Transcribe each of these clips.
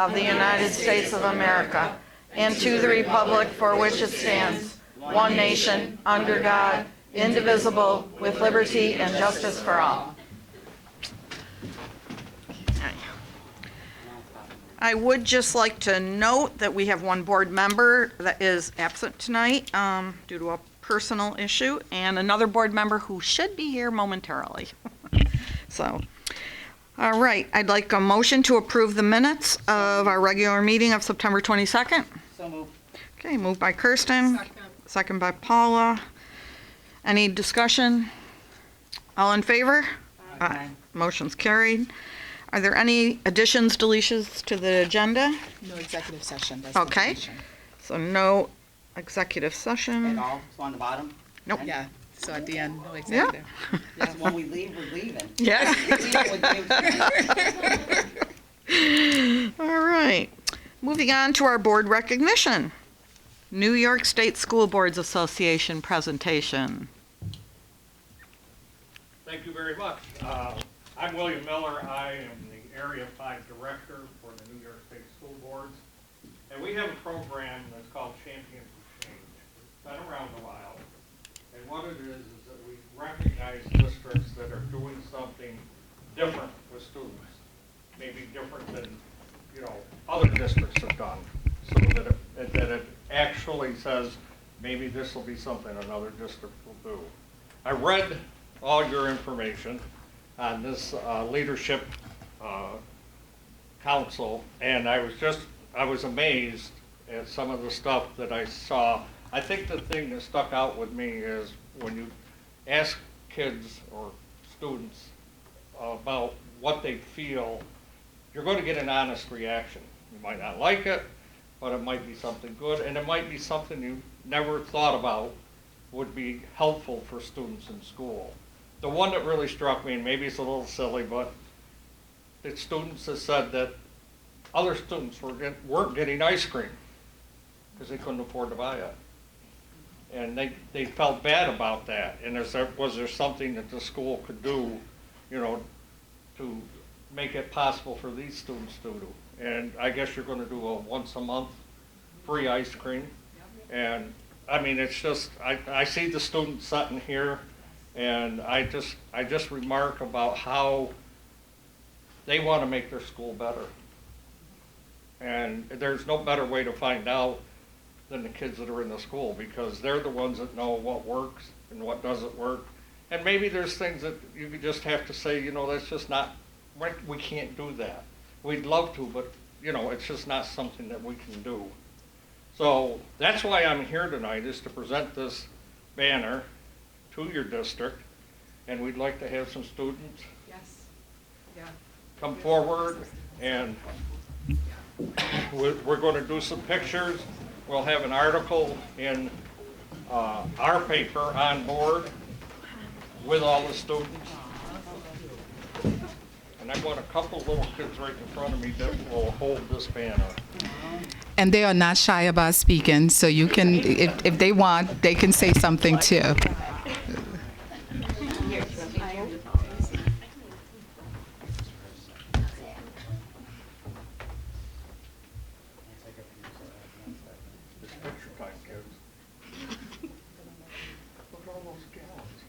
of the United States of America and to the republic for which it stands, one nation, under God, indivisible, with liberty and justice for all. I would just like to note that we have one board member that is absent tonight due to a personal issue, and another board member who should be here momentarily. So, all right, I'd like a motion to approve the minutes of our regular meeting of September 22nd. So moved. Okay, moved by Kirsten. Second by Paula. Any discussion? All in favor? Aye. Motion's carried. Are there any additions, deletions to the agenda? No executive session. That's Okay. the deletion. So no executive At session. all, so on the bottom? Nope. Yeah, so at the end, no executive. Because when we leave, we're leaving. Yeah. All right. Moving on to our board recognition. New York State School Boards Association presentation. Thank you very much. I'm William Miller. I am the Area 5 Director for the New York State School Boards. And we have a program that's called Champions of Change. It's been around a while. And what it is that we recognize districts that are doing something different with students. Maybe different than, other districts have done. So that it actually says, maybe this will be something another district will do. I read all your information on this leadership council, and I was amazed at some of the stuff that I saw. I think the thing that stuck out with me is when you ask kids or students about what they feel, you're going to get an honest reaction. You might not like it, but it might be something good, and it might be something you never thought about would be helpful for students in school. The one that really struck me, and maybe it's a little silly, but the students have said that other students weren't getting ice cream because they couldn't afford to buy it. And they felt bad about that. And was there something that the school could do, to make it possible for these students to do? And I guess you're going to do a once a month free ice cream. And I mean, it's just, I see the students sitting here, and I just remark about how they want to make their school better. And there's no better way to find out than the kids that are in the school, because they're the ones that know what works and what doesn't work. And maybe there's things that you just have to say, that's just not, we can't do that. We'd love to, but it's just not something that we can do. So that's why I'm here tonight, is to present this banner to your district, and we'd like to have some students come forward, and we're going to do some pictures. We'll have an article in our paper on board with all the students. And I want a couple little kids right in front of me that will hold this banner. And they are not shy about speaking, so you can, if they want, they can say something too. It's picture time, kids. Look at all those gallons.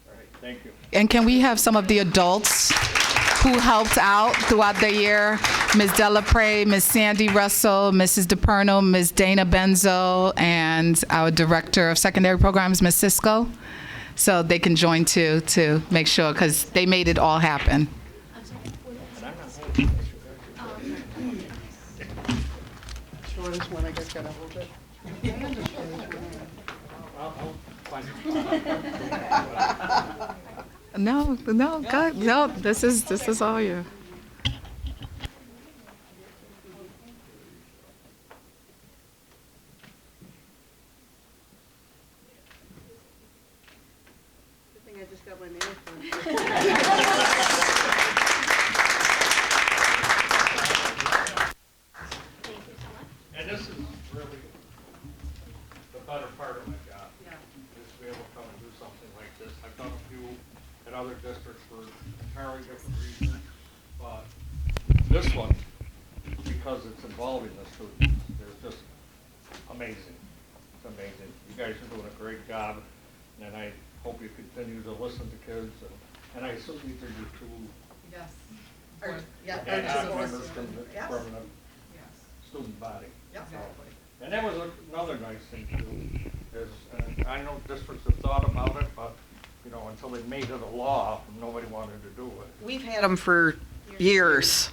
All right, thank you. And can we have some of the adults who helped out throughout the year? Ms. Delapre, Ms. Sandy Russell, Mrs. DePerno, Ms. Dana Benzo, and our Director of Secondary Programs, Ms. Cisco. So they can join too, to make sure, because they made it all happen. Shortest one, I guess, gotta hold it. I'll find it. No, God, no, this is all you. I think I just got my nails done. And this is really the better favorite part of my job. Is to be able to come and do something like this. I've done a few at other districts for entirely different reasons, but this one, because it's involving the students, is just amazing. It's amazing. You guys are doing a great job, and I hope you continue to listen to kids, and I assume these are your two Yes. ad hoc members from the student body. And that was another nice thing too, is, and I know districts have thought about it, but, you know, until they made it a law, nobody wanted to do it. We've had them for years.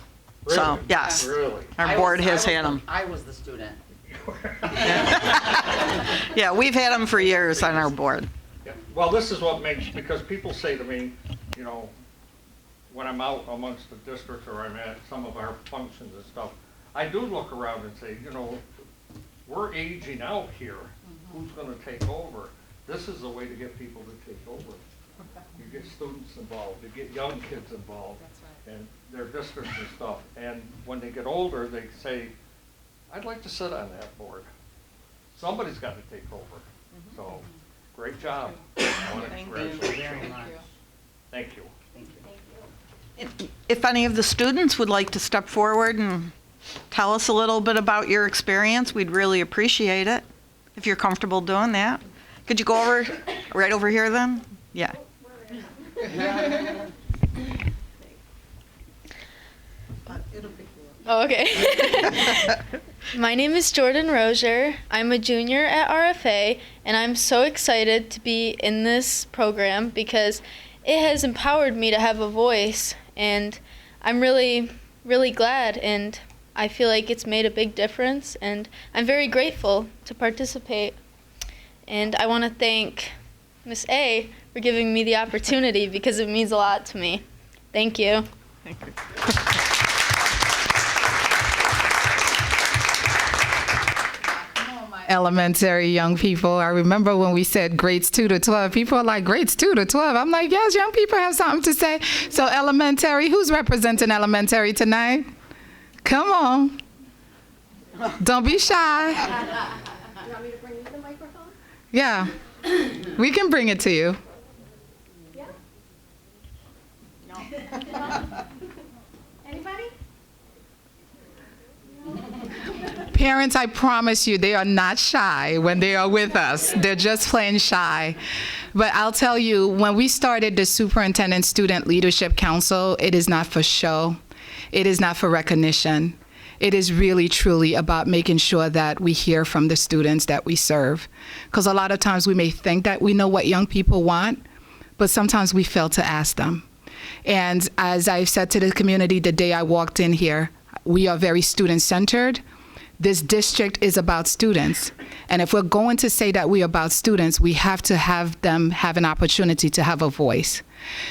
So, Really? yes, Really? our board has had them. I was the student. Yeah, we've had them for years on our board. Yeah. Well, this is what makes, because people say to me, you know, when I'm out amongst the districts or I'm at some of our functions and stuff, I do look around and say, you know, we're aging out here. Who's gonna take over? This is the way to get people to take over. You get students involved, you get young kids involved, and their districts and stuff. And when they get older, they say, I'd like to sit on that board. Somebody's got to take over. So, great job. I wanna congratulate you. Thank you. If any of the students would like to step forward and tell us a little bit about your experience, we'd really appreciate it, if you're comfortable doing that. Could you go over, right over here then? Yeah. Oh, okay. My name is Jordan Rozier. I'm a junior at RFA, and I'm so excited to be in this program because it has empowered me to have a voice, and I'm really, really glad, and I feel like it's made a big difference, and I'm very grateful to participate. And I want to thank Miss A for giving me the opportunity because it means a lot to me. Thank you. Elementary young people. I remember when we said grades 2 to 12, people are like, grades 2 to 12? I'm like, yes, young people have something to say. So elementary, who's representing elementary tonight? Come on. Don't be shy. You want me to bring you the microphone? Yeah, we can bring it to you. Yeah? No. Anybody? Parents, I promise you, they are not shy when they are with us. They're just plain shy. But I'll tell you, when we started the Superintendent Student Leadership Council, it is not for show. It is not for recognition. It is really, truly about making sure that we hear from the students that we serve. Because a lot of times we may think that we know what young people want, but sometimes we fail to ask them. And as I said to the community the day I walked in here, we are very student-centered. This district is about students. And if we're going to say that we're about students, we have to have them have an opportunity to have a voice.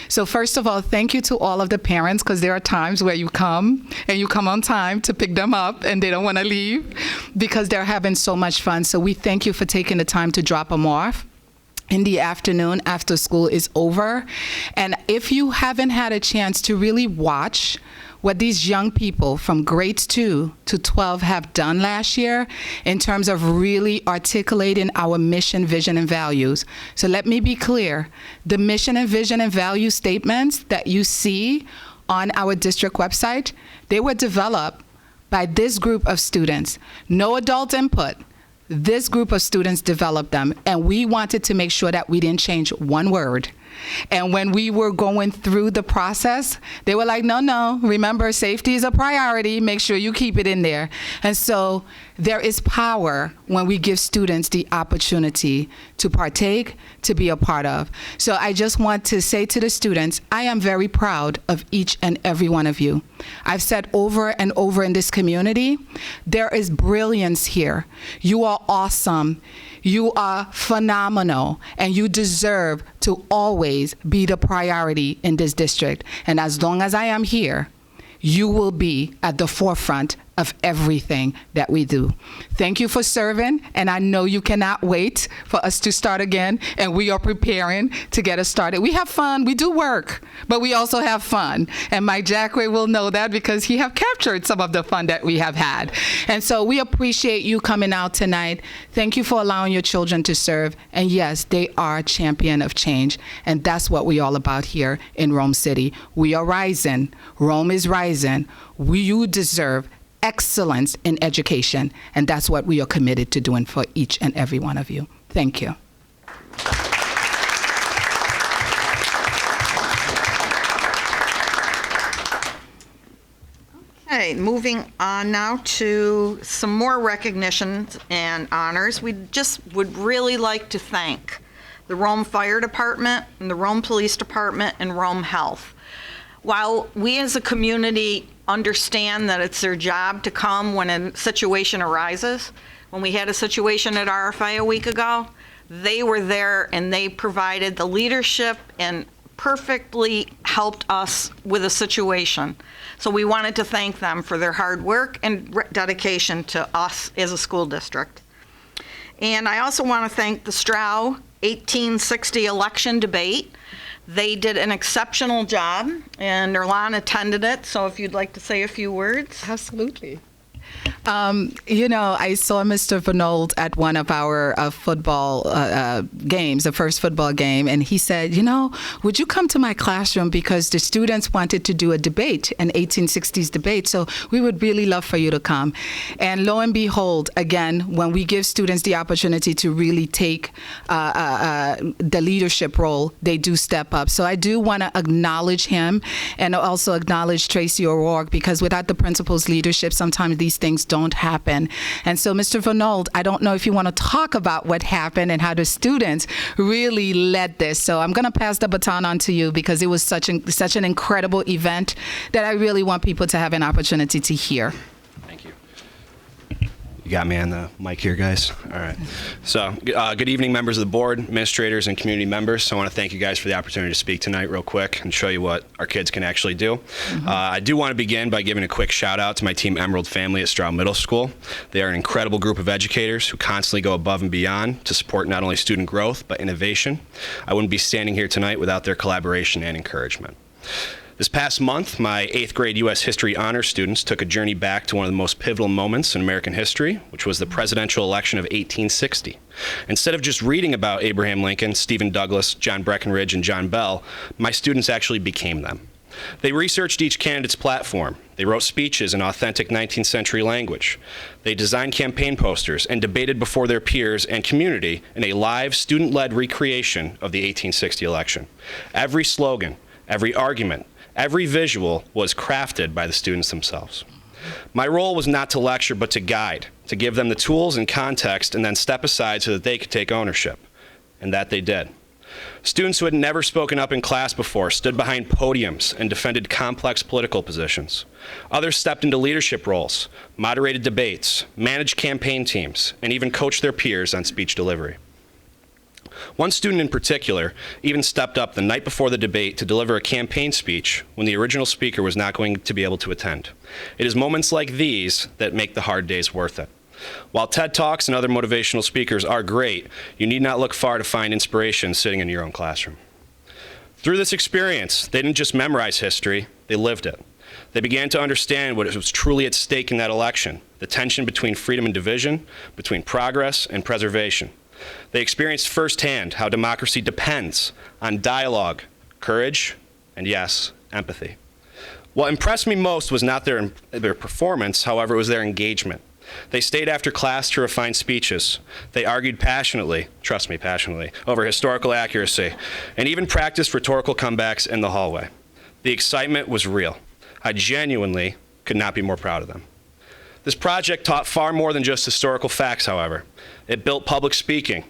So first of all, thank you to all of the parents, because there are times where you come and you come on time to pick them up and they don't want to leave because they're having so much fun. So we thank you for taking the time to drop them off in the afternoon after school is over. And if you haven't had a chance to really watch what these young people from grades 2 to 12 have done last year in terms of really articulating our mission, vision, and values. So let me be clear. The mission and vision and value statements that you see on our district website, they were developed by this group of students. No adult input. This group of students developed them, and we wanted to make sure that we didn't change one word. And when we were going through the process, they were like, no, remember, safety is a priority. Make sure you keep it in there. And so there is power when we give students the opportunity to partake, to be a part of. So I just want to say to the students, I am very proud of each and every one of you. I've said over and over in this community, there is brilliance here. You are awesome. You are phenomenal, and you deserve to always be the priority in this district. And as long as I am here, you will be at the forefront of everything that we do. Thank you for serving, and I know you cannot wait for us to start again, and we are preparing to get us started. We have fun, we do work, but we also have fun, and Mike Jackway will know that because he have captured some of the fun that we have had. And so we appreciate you coming out tonight. Thank you for allowing your children to serve, and yes, they are a champion of change, and that's what we're all about here in Rome City. We are rising. Rome is rising. You deserve excellence in education, and that's what we are committed to doing for each and every one of you. Thank you. Okay, moving on now to some more recognitions and honors. We just would really like to thank the Rome Fire Department and the Rome Police Department and Rome Health. While we as a community understand that it's their job to come when a situation arises, when we had a situation at RFA a week ago, they were there and they provided the leadership and perfectly helped us with a situation. So we wanted to thank them for their hard work and dedication to us as a school district. And I also want to thank the Stroud 1860 election debate. They did an exceptional job, and Nerlon attended it, so if you'd like to say a few words. Absolutely. I saw Mr. Vanold at one of our football games, the first football game, and he said, would you come to my classroom because the students wanted to do a debate, an 1860s debate, so we would really love for you to come. And lo and behold, again, when we give students the opportunity to really take the leadership role, they do step up. So I do want to acknowledge him and also acknowledge Tracy O'Rourke, because without the principal's leadership, sometimes these things don't happen. And so, Mr. Vanold, I don't know if you want to talk about what happened and how the students really led this. So I'm going to pass the baton on to you because it was such an incredible event that I really want people to have an opportunity to hear. Thank you. You got me on the mic here, guys? All right. So, good evening, members of the board, administrators, and community members. So I want to thank you guys for the opportunity to speak tonight real quick and show you what our kids can actually do. I do want to begin by giving a quick shout out to my Team Emerald family at Stroud Middle School. They are an incredible group of educators who constantly go above and beyond to support not only student growth, but innovation. I wouldn't be standing here tonight without their collaboration and encouragement. This past month, my 8th grade U.S. History honors students took a journey back to one of the most pivotal moments in American history, which was the presidential election of 1860. Instead of just reading about Abraham Lincoln, Stephen Douglas, John Breckinridge, and John Bell, my students actually became them. They researched each candidate's platform. They wrote speeches in authentic 19th century language. They designed campaign posters and debated before their peers and community in a live, student-led recreation of the 1860 election. Every slogan, every argument, every visual was crafted by the students themselves. My role was not to lecture, but to guide, to give them the tools and context, and then step aside so that they could take ownership. And that they did. Students who had never spoken up in class before stood behind podiums and defended complex political positions. Others stepped into leadership roles, moderated debates, managed campaign teams, and even coached their peers on speech delivery. One student in particular even stepped up the night before the debate to deliver a campaign speech when the original speaker was not going to be able to attend. It is moments like these that make the hard days worth it. While TED Talks and other motivational speakers are great, you need not look far to find inspiration sitting in your own classroom. Through this experience, they didn't just memorize history, they lived it. They began to understand what was truly at stake in that election, the tension between freedom and division, between progress and preservation. They experienced firsthand how democracy depends on dialogue, courage, and yes, empathy. What impressed me most was not their performance, however, it was their engagement. They stayed after class to refine speeches. They argued passionately, trust me, passionately, over historical accuracy, and even practiced rhetorical comebacks in the hallway. The excitement was real. I genuinely could not be more proud of them. This project taught far more than just historical facts, however. It built public speaking,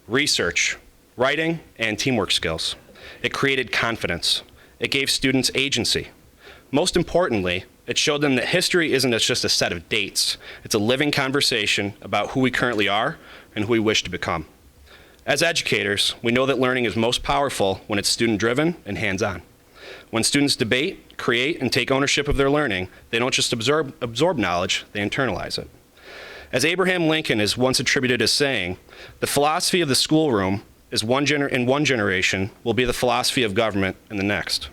research, writing, and teamwork skills. It created confidence. It gave students agency. Most importantly, it showed them that history isn't just a set of dates. It's a living conversation about who we currently are and who we wish to become. As educators, we know that learning is most powerful when it's student-driven and hands-on. When students debate, create, and take ownership of their learning, they don't just absorb knowledge, they internalize it. As Abraham Lincoln is once attributed as saying, the philosophy of the schoolroom is in one generation will be the philosophy of government in the next.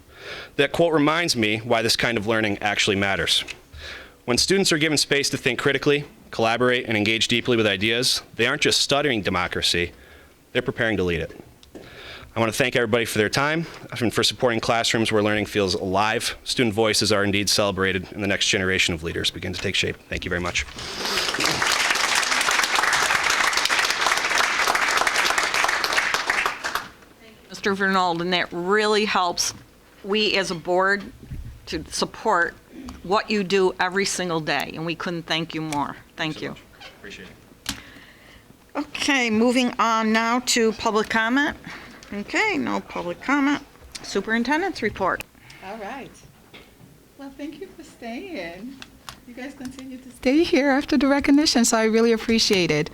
That quote reminds me why this kind of learning actually matters. When students are given space to think critically, collaborate, and engage deeply with ideas, they aren't just studying democracy, they're preparing to lead it. I want to thank everybody for their time and for supporting classrooms where learning feels alive. Student voices are indeed celebrated, and the next generation of leaders begin to take shape. Thank you very much. Mr. Vernald, and that really helps we as a board to support what you do every single day, and we couldn't thank you more. Thank you. Appreciate it. Okay, moving on now to public comment. Okay, no public comment. Superintendent's report. All right. Well, thank you for staying. You guys continue to stay here after the recognition, so I really appreciate it.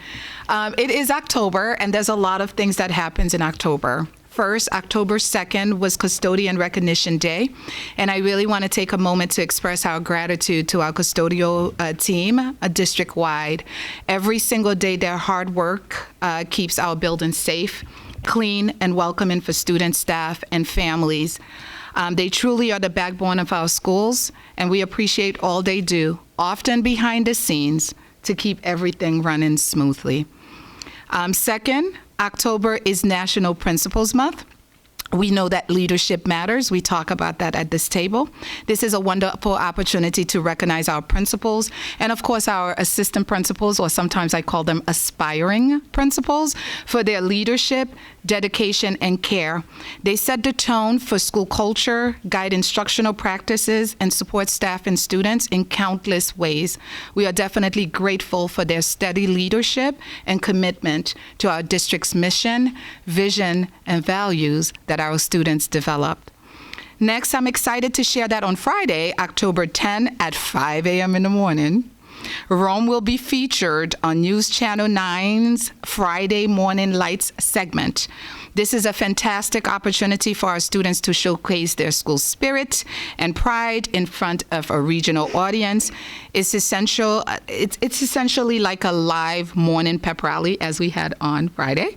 It is October, and there's a lot of things that happens in October. First, October 2nd was Custodian Recognition Day, and I really want to take a moment to express our gratitude to our custodial team, district-wide. Every single day, their hard work keeps our building safe, clean, and welcoming for students, staff, and families. They truly are the backbone of our schools, and we appreciate all they do, often behind the scenes, to keep everything running smoothly. Second, October is National Principals Month. We know that leadership matters. We talk about that at this table. This is a wonderful opportunity to recognize our principals and, of course, our assistant principals, or sometimes I call them aspiring principals, for their leadership, dedication, and care. They set the tone for school culture, guide instructional practices, and support staff and students in countless ways. We are definitely grateful for their steady leadership and commitment to our district's mission, vision, and values that our students developed. Next, I'm excited to share that on Friday, October 10 at 5 a.m. in the morning, Rome will be featured on News Channel 9's Friday Morning Lights segment. This is a fantastic opportunity for our students to showcase their school spirit and pride in front of a regional audience. It's essentially like a live morning pep rally, as we had on Friday,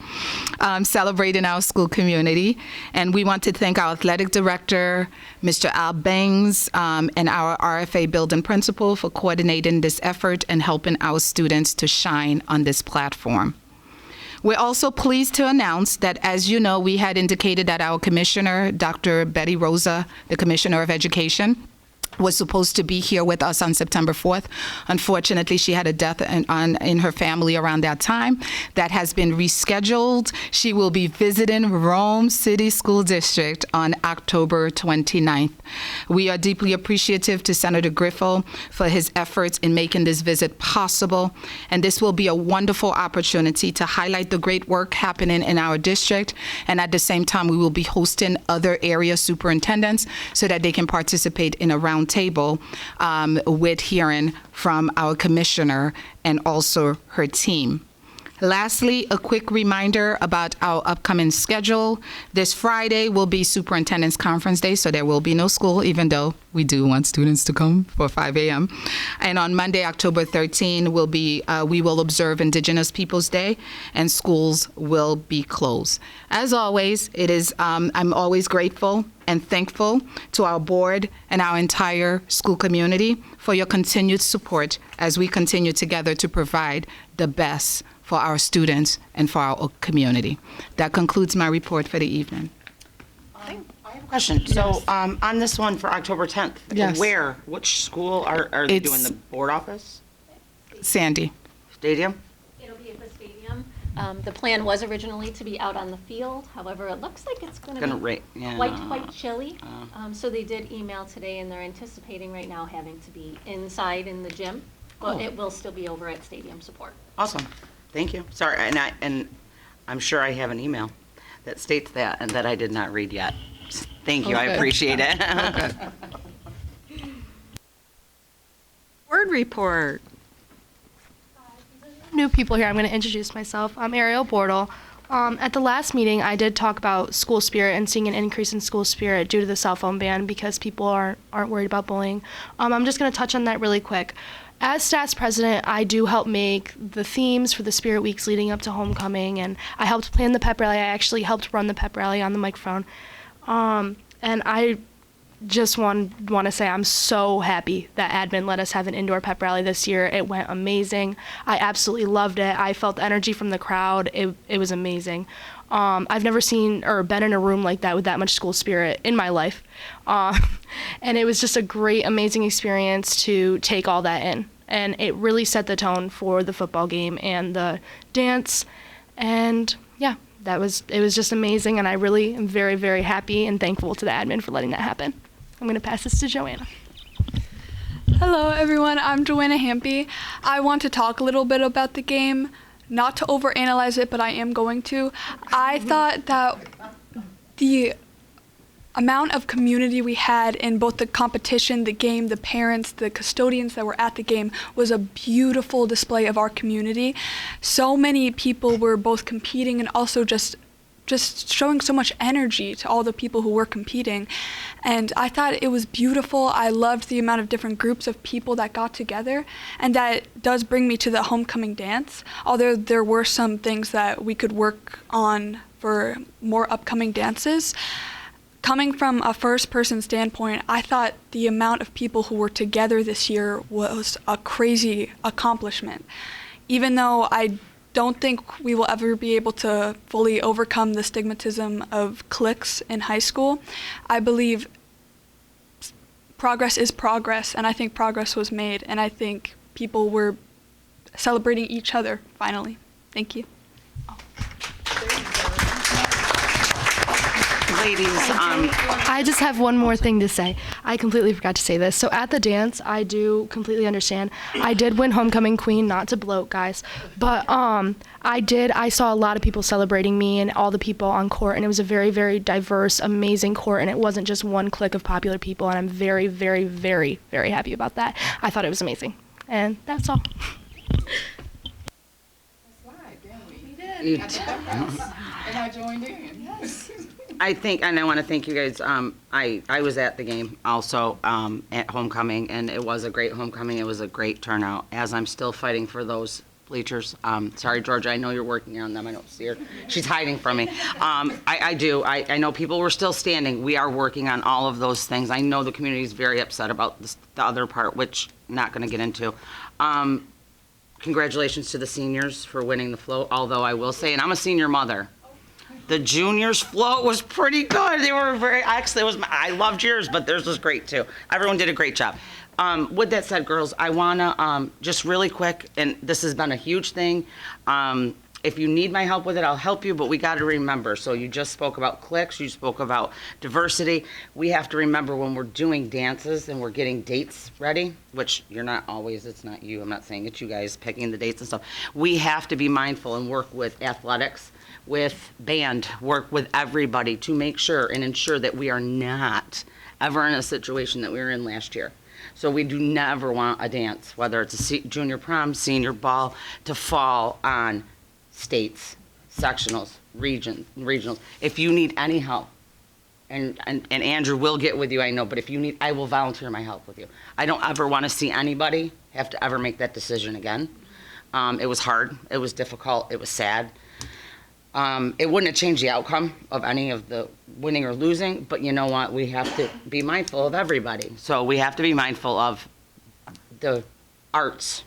celebrating our school community. And we want to thank our athletic director, Mr. Al Bangs, and our RFA building principal for coordinating this effort and helping our students to shine on this platform. We're also pleased to announce that, as you know, we had indicated that our commissioner, Dr. Betty Rosa, the Commissioner of Education, was supposed to be here with us on September 4th. Unfortunately, she had a death in her family around that time. That has been rescheduled. She will be visiting Rome City School District on October 29th. We are deeply appreciative to Senator Griffo for his efforts in making this visit possible, and this will be a wonderful opportunity to highlight the great work happening in our district, and at the same time, we will be hosting other area superintendents so that they can participate in a round table with hearing from our commissioner and also her team. Lastly, a quick reminder about our upcoming schedule. This Friday will be Superintendent's Conference Day, so there will be no school, even though we do want students to come for 5 a.m. And on Monday, October 13, we will observe Indigenous Peoples Day, and schools will be closed. As always, I'm always grateful and thankful to our board and our entire school community for your continued support as we continue together to provide the best for our students and for our community. That concludes my report for the evening. I have a question. So, on this one for October 10th, Yes. which school are they It's- doing, the board office? Sandy. Stadium? It'll be at the stadium. The plan was originally to be out on the field. However, it looks like it's going to Gonna be rain, yeah. quite chilly. So they did email today, and they're anticipating right now having to be inside in the gym. But Oh. it will still be over at stadium support. Awesome. Thank you. Sorry, and I'm sure I have an email that states that and that I did not read yet. Thank you. I Okay. appreciate it. Board report. New people here. I'm going to introduce myself. I'm Ariel Bortle, At the last meeting, I did talk about school spirit and seeing an increase in school spirit due to the cell phone ban because people aren't worried about bullying. I'm just going to touch on that really quick. As stats president, I do help make the themes for the spirit weeks leading up to homecoming, and I helped plan the pep rally. I actually helped run the pep rally on the microphone. And I just want to say I'm so happy that admin let us have an indoor pep rally this year. It went amazing. I absolutely loved it. I felt the energy from the crowd. It was amazing. I've never seen or been in a room like that with that much school spirit in my life. And it was just a great, amazing experience to take all that in. And it really set the tone for the football game and the dance. And yeah, it was just amazing. And I really am very, very happy and thankful to the admin for letting that happen. I'm going to pass this to Joanna. Hello everyone, I'm Joanna Hampy. I want to talk a little bit about the game, not to overanalyze it, but I am going to. I thought that the amount of community we had in both the competition, the game, the parents, the custodians that were at the game was a beautiful display of our community. So many people were both competing and also just showing so much energy to all the people who were competing. And I thought it was beautiful. I loved the amount of different groups of people that got together. And that does bring me to the homecoming dance. Although there were some things that we could work on for more upcoming dances. Coming from a first-person standpoint, I thought the amount of people who were together this year was a crazy accomplishment. Even though I don't think we will ever be able to fully overcome the stigmatism of cliques in high school, I believe progress is progress, and I think progress was made, and I think people were celebrating each other finally. Thank you. Ladies, I just have one more thing to say. I completely forgot to say this. So at the dance, I do completely understand. I did win homecoming queen, not to bloat, guys, but I saw a lot of people celebrating me and all the people on court, and it was a very, very diverse, amazing court, and it wasn't just one clique of popular people, and I'm very, very, very, very happy about that. I thought it was amazing, and that's all. And I joined in. Yes. I think, and I want to thank you guys. I was at the game also at homecoming, and it was a great homecoming. It was a great turnout. As I'm still fighting for those bleachers. Sorry, Georgia, I know you're working on them. I don't see her. She's hiding from me. I do. I know people were still standing. We are working on all of those things. I know the community is very upset about the other part, which I'm not going to get into. Congratulations to the seniors for winning the float, although I will say, and I'm a senior mother, the juniors float was pretty good. They were very, actually, I loved yours, but theirs was great too. Everyone did a great job. With that said, girls, I want to just really quick, and this has been a huge thing. If you need my help with it, I'll help you, but we got to remember. So you just spoke about cliques, you spoke about diversity. We have to remember when we're doing dances and we're getting dates ready, which you're not always, it's not you, I'm not saying it's you guys picking the dates and stuff. We have to be mindful and work with athletics, with band, work with everybody to make sure and ensure that we are not ever in a situation that we were in last year. So we do never want a dance, whether it's a junior prom, senior ball, to fall on states, sectionals, regionals. If you need any help, and Andrew will get with you, I know, but if you need, I will volunteer my help with you. I don't ever want to see anybody have to ever make that decision again. It was hard, it was difficult, it was sad. It wouldn't have changed the outcome of any of the winning or losing, but you know what? We have to be mindful of everybody. So we have to be mindful of the arts,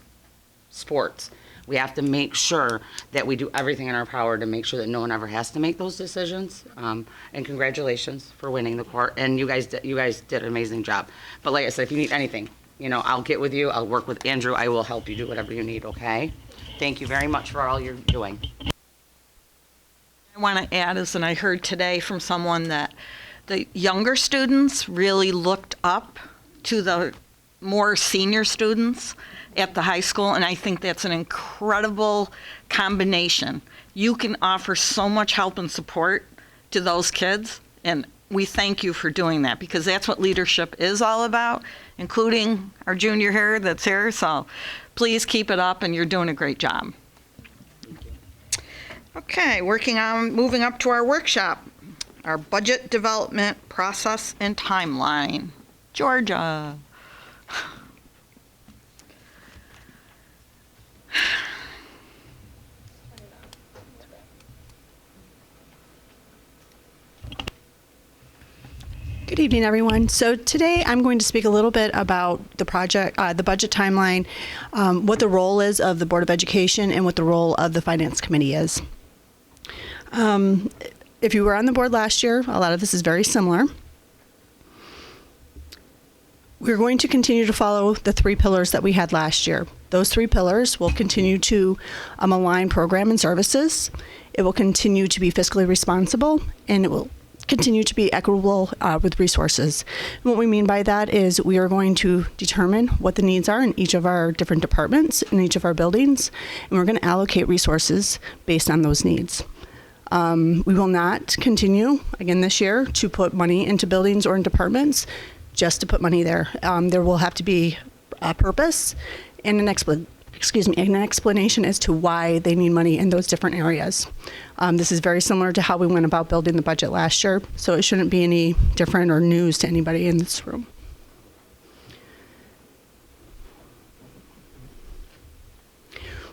sports. We have to make sure that we do everything in our power to make sure that no one ever has to make those decisions. And congratulations for winning the court. And you guys did an amazing job. But like I said, if you need anything, you know, I'll get with you. I'll work with Andrew. I will help you do whatever you need, okay? Thank you very much for all you're doing. I want to add is, and I heard today from someone that the younger students really looked up to the more senior students at the high school, and I think that's an incredible combination. You can offer so much help and support to those kids, and we thank you for doing that, because that's what leadership is all about, including our junior here that's here, so please keep it up, and you're doing a great job. Okay, moving up to our workshop, our budget development process and timeline. Georgia. Good evening, everyone. So today I'm going to speak a little bit about the project, the budget timeline, what the role is of the Board of Education, and what the role of the Finance Committee is. If you were on the board last year, a lot of this is very similar. We're going to continue to follow the 3 pillars that we had last year. Those 3 pillars will continue to align program and services. It will continue to be fiscally responsible, and it will continue to be equitable with resources. And what we mean by that is we are going to determine what the needs are in each of our different departments, in each of our buildings, and we're going to allocate resources based on those needs. We will not continue, again this year, to put money into buildings or in departments just to put money there. There will have to be a purpose and an explanation as to why they need money in those different areas. This is very similar to how we went about building the budget last year, so it shouldn't be any different or news to anybody in this room.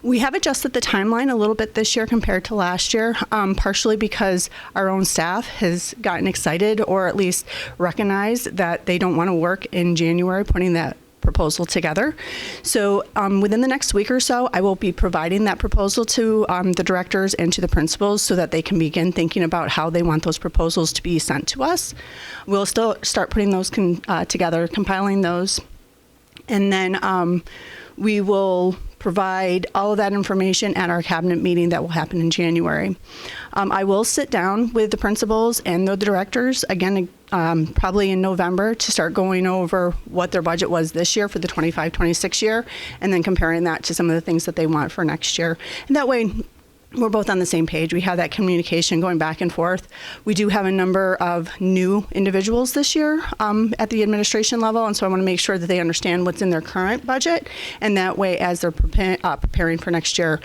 We have adjusted the timeline a little bit this year compared to last year, partially because our own staff has gotten excited or at least recognized that they don't want to work in January putting that proposal together. So within the next week or so, I will be providing that proposal to the directors and to the principals so that they can begin thinking about how they want those proposals to be sent to us. We'll still start putting those together, compiling those, and then we will provide all of that information at our cabinet meeting that will happen in January. I will sit down with the principals and the directors again probably in November to start going over what their budget was this year for the 25-26 year, and then comparing that to some of the things that they want for next year. And that way we're both on the same page. We have that communication going back and forth. We do have a number of new individuals this year at the administration level, and so I want to make sure that they understand what's in their current budget, and that way as they're preparing for next year,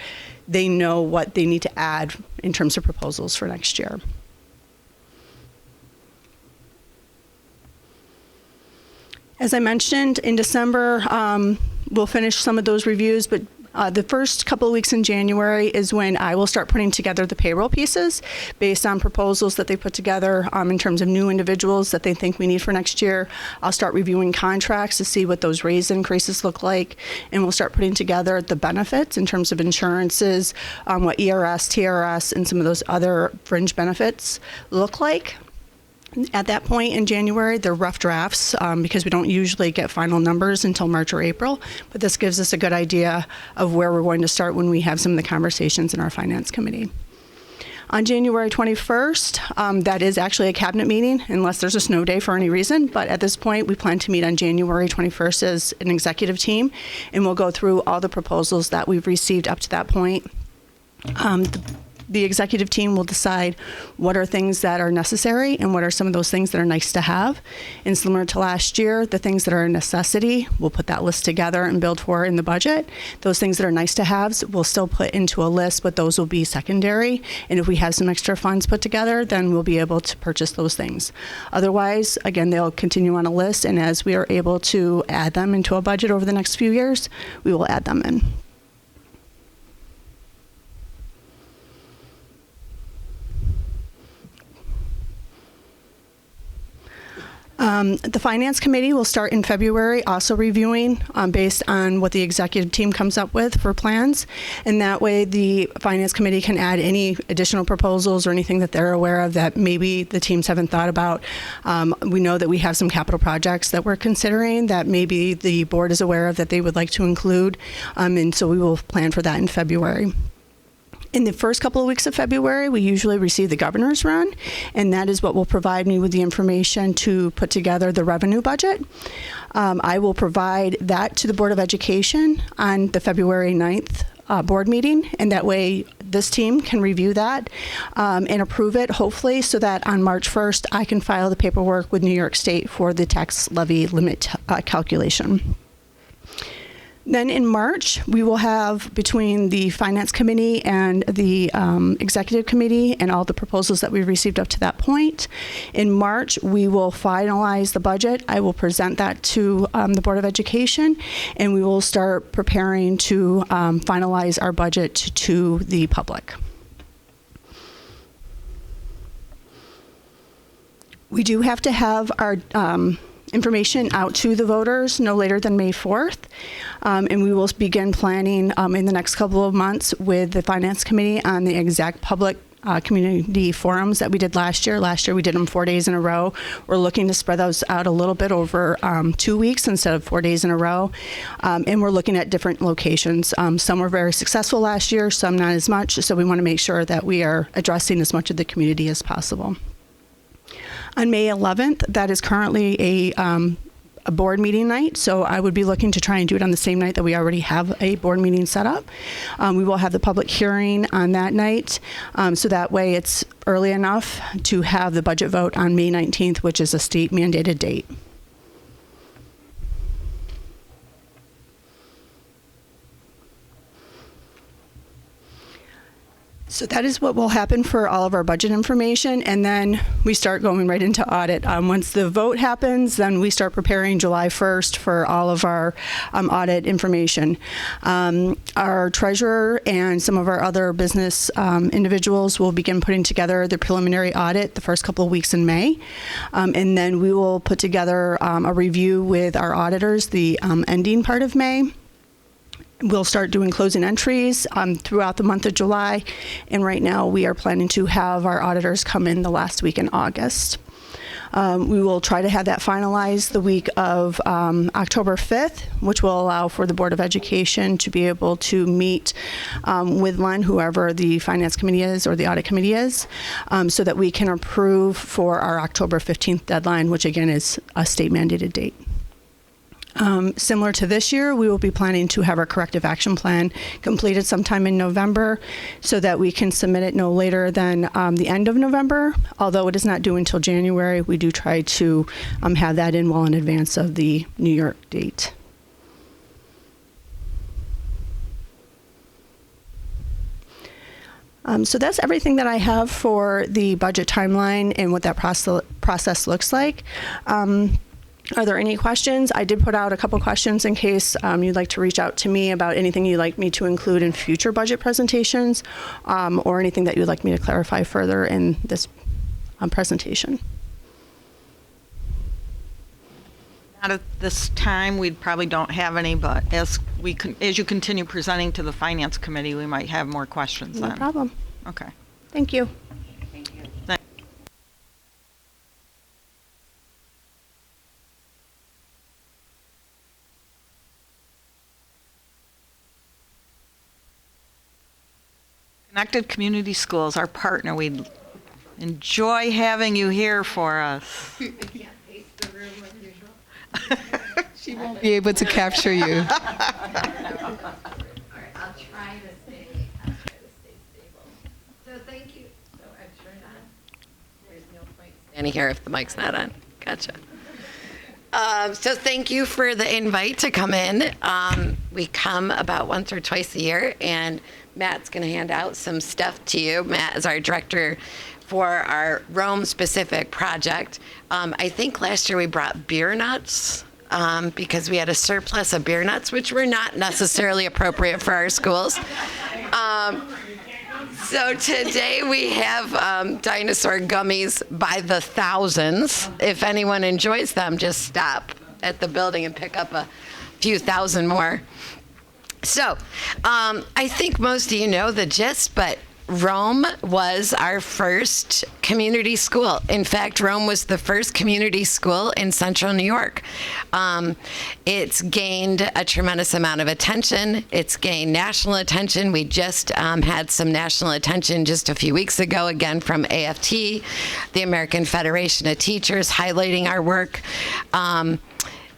they know what they need to add in terms of proposals for next year. As I mentioned, in December, we'll finish some of those reviews, but the first couple of weeks in January is when I will start putting together the payroll pieces based on proposals that they put together in terms of new individuals that they think we need for next year. I'll start reviewing contracts to see what those raise increases look like, and we'll start putting together the benefits in terms of insurances, what ERS, TRS, and some of those other fringe benefits look like. At that point in January, they're rough drafts because we don't usually get final numbers until March or April, but this gives us a good idea of where we're going to start when we have some of the conversations in our Finance Committee. On January 21st, that is actually a cabinet meeting, unless there's a snow day for any reason, but at this point, we plan to meet on January 21st as an executive team, and we'll go through all the proposals that we've received up to that point. The executive team will decide what are things that are necessary and what are some of those things that are nice to have. And similar to last year, the things that are a necessity, we'll put that list together and build for in the budget. Those things that are nice to haves, we'll still put into a list, but those will be secondary. And if we have some extra funds put together, then we'll be able to purchase those things. Otherwise, again, they'll continue on a list, and as we are able to add them into a budget over the next few years, we will add them in. The Finance Committee will start in February, also reviewing based on what the executive team comes up with for plans. And that way the Finance Committee can add any additional proposals or anything that they're aware of that maybe the teams haven't thought about. We know that we have some capital projects that we're considering that maybe the board is aware of that they would like to include. And so we will plan for that in February. In the first couple of weeks of February, we usually receive the governor's run, and that is what will provide me with the information to put together the revenue budget. I will provide that to the Board of Education on the February 9th board meeting, and that way this team can review that and approve it, hopefully, so that on March 1st, I can file the paperwork with New York State for the tax levy limit calculation. Then in March, we will have between the Finance Committee and the Executive Committee and all the proposals that we've received up to that point. In March, we will finalize the budget. I will present that to the Board of Education, and we will start preparing to finalize our budget to the public. We do have to have our information out to the voters no later than May 4th. And we will begin planning in the next couple of months with the Finance Committee on the exact public community forums that we did last year. Last year we did them 4 days in a row. We're looking to spread those out a little bit over 2 weeks instead of 4 days in a row. And we're looking at different locations. Some were very successful last year, some not as much. So we want to make sure that we are addressing as much of the community as possible. On May 11th, that is currently a board meeting night, so I would be looking to try and do it on the same night that we already have a board meeting set up. We will have the public hearing on that night, so that way it's early enough to have the budget vote on May 19th, which is a state mandated date. So that is what will happen for all of our budget information, and then we start going right into audit. Once the vote happens, then we start preparing July 1st for all of our audit information. Our treasurer and some of our other business individuals will begin putting together the preliminary audit the first couple of weeks in May, and then we will put together a review with our auditors the ending part of May. We'll start doing closing entries throughout the month of July, and right now we are planning to have our auditors come in the last week in August. We will try to have that finalized the week of October 5th, which will allow for the Board of Education to be able to meet with Len, whoever the Finance Committee is or the Audit Committee is, so that we can approve for our October 15th deadline, which again is a state mandated date. Similar to this year, we will be planning to have our corrective action plan completed sometime in November so that we can submit it no later than the end of November. Although it is not due until January, we do try to have that in well in advance of the New York date. So that's everything that I have for the budget timeline and what that process looks like. Are there any questions? I did put out a couple questions in case you'd like to reach out to me about anything you'd like me to include in future budget presentations, or anything that you'd like me to clarify further in this presentation. Not at this time, we probably don't have any, but as you continue presenting to the Finance Committee, we might have more questions then. No problem. Okay. Thank you. Connected Community Schools, our partner. We enjoy having you here for us. She won't be able to capture you. All right, I'll try to stay stable. So thank you. So I've turned on. There's no point standing here if the mic's not on. Gotcha. So thank you for the invite to come in. We come about once or twice a year, and Matt's going to hand out some stuff to you. Matt is our director for our Rome-specific project. I think last year we brought beer nuts because we had a surplus of beer nuts, which were not necessarily appropriate for our schools. So today we have dinosaur gummies by the thousands. If anyone enjoys them, just stop at the building and pick up a few thousand more. So I think most of you know the gist, but Rome was our first community school. In fact, Rome was the first community school in central New York. It's gained a tremendous amount of attention. It's gained national attention. We just had some national attention just a few weeks ago, again from AFT, the American Federation of Teachers, highlighting our work.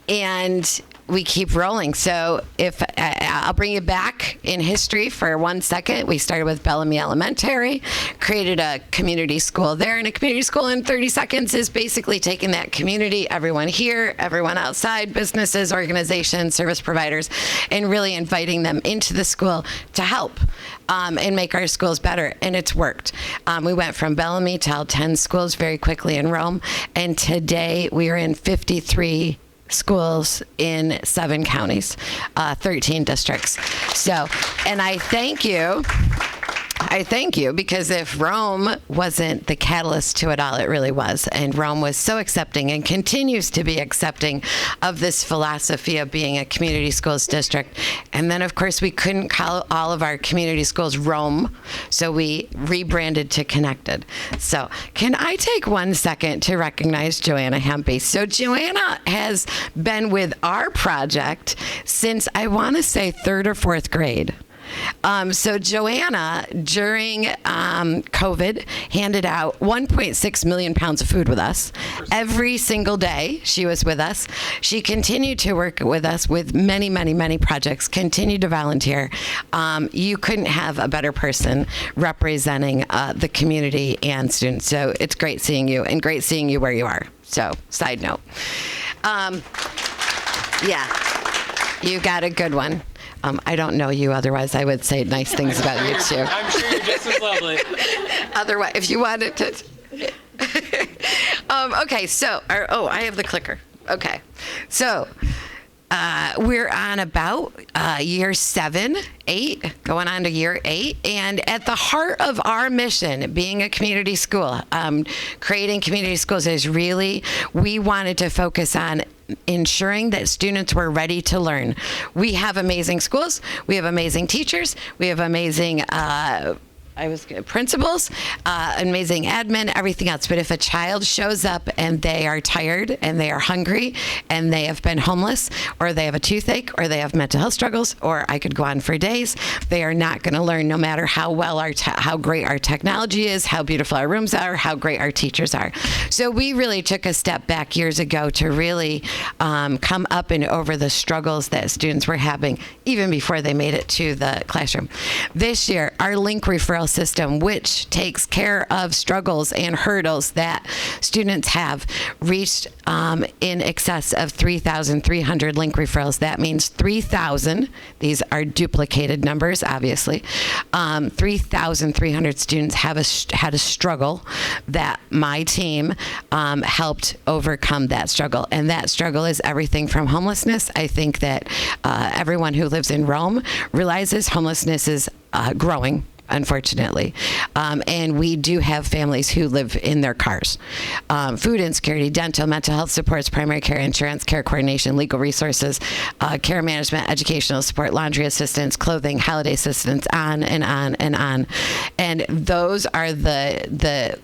And we keep rolling. So if I'll bring you back in history for 1 second. We started with Bellamy Elementary, created a community school there, and a community school in 30 seconds is basically taking that community, everyone here, everyone outside, businesses, organizations, service providers, and really inviting them into the school to help and make our schools better. And it's worked. We went from Bellamy to all 10 schools very quickly in Rome, and today we are in 53 schools in 7 counties, 13 districts. So, and I thank you because if Rome wasn't the catalyst to it all, it really was. And Rome was so accepting and continues to be accepting of this philosophy of being a community schools district. And then, of course, we couldn't call all of our community schools Rome, so we rebranded to Connected. So can I take 1 second to recognize Joanna Hempy? So Joanna has been with our project since, I want to say, 3rd or 4th grade. So Joanna, during COVID, handed out 1.6 million pounds of food with us. Every single day she was with us. She continued to work with us with many, many, many projects, continued to volunteer. You couldn't have a better person representing the community and students. So it's great seeing you, and great seeing you where you are. So, side note. Yeah, you got a good one. I don't know you, otherwise I would say nice things about you too. I'm sure you're just as lovely. Otherwise, if you wanted to. Okay, so, I have the clicker. Okay, so we're on about year 7, 8, going on to year 8. And at the heart of our mission, being a community school, creating community schools is really, we wanted to focus on ensuring that students were ready to learn. We have amazing schools. We have amazing teachers. We have amazing principals, amazing admin, everything else. But if a child shows up and they are tired and they are hungry and they have been homeless, or they have a toothache, or they have mental health struggles, or I could go on for days, they are not going to learn, no matter how well how great our technology is, how beautiful our rooms are, how great our teachers are. So we really took a step back years ago to really come up and over the struggles that students were having even before they made it to the classroom. This year, our link referral system, which takes care of struggles and hurdles that students have, reached in excess of 3,300 link referrals. That means 3,000, these are duplicated numbers, obviously, 3,300 students have had a struggle that my team helped overcome that struggle. And that struggle is everything from homelessness. I think that everyone who lives in Rome realizes homelessness is growing, unfortunately. And we do have families who live in their cars. Food insecurity, dental, mental health supports, primary care, insurance, care coordination, legal resources, care management, educational support, laundry assistance, clothing, holiday assistance, on and on and on. And those are the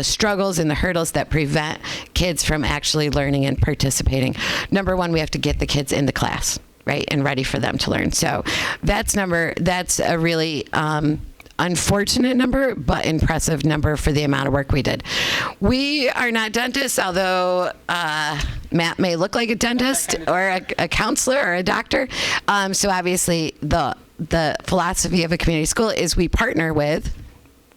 struggles and the hurdles that prevent kids from actually learning and participating. Number one, we have to get the kids into class, right, and ready for them to learn. So that's a really unfortunate number, but impressive number for the amount of work we did. We are not dentists, although Matt may look like a dentist or a counselor or a doctor. So obviously the philosophy of a community school is we partner with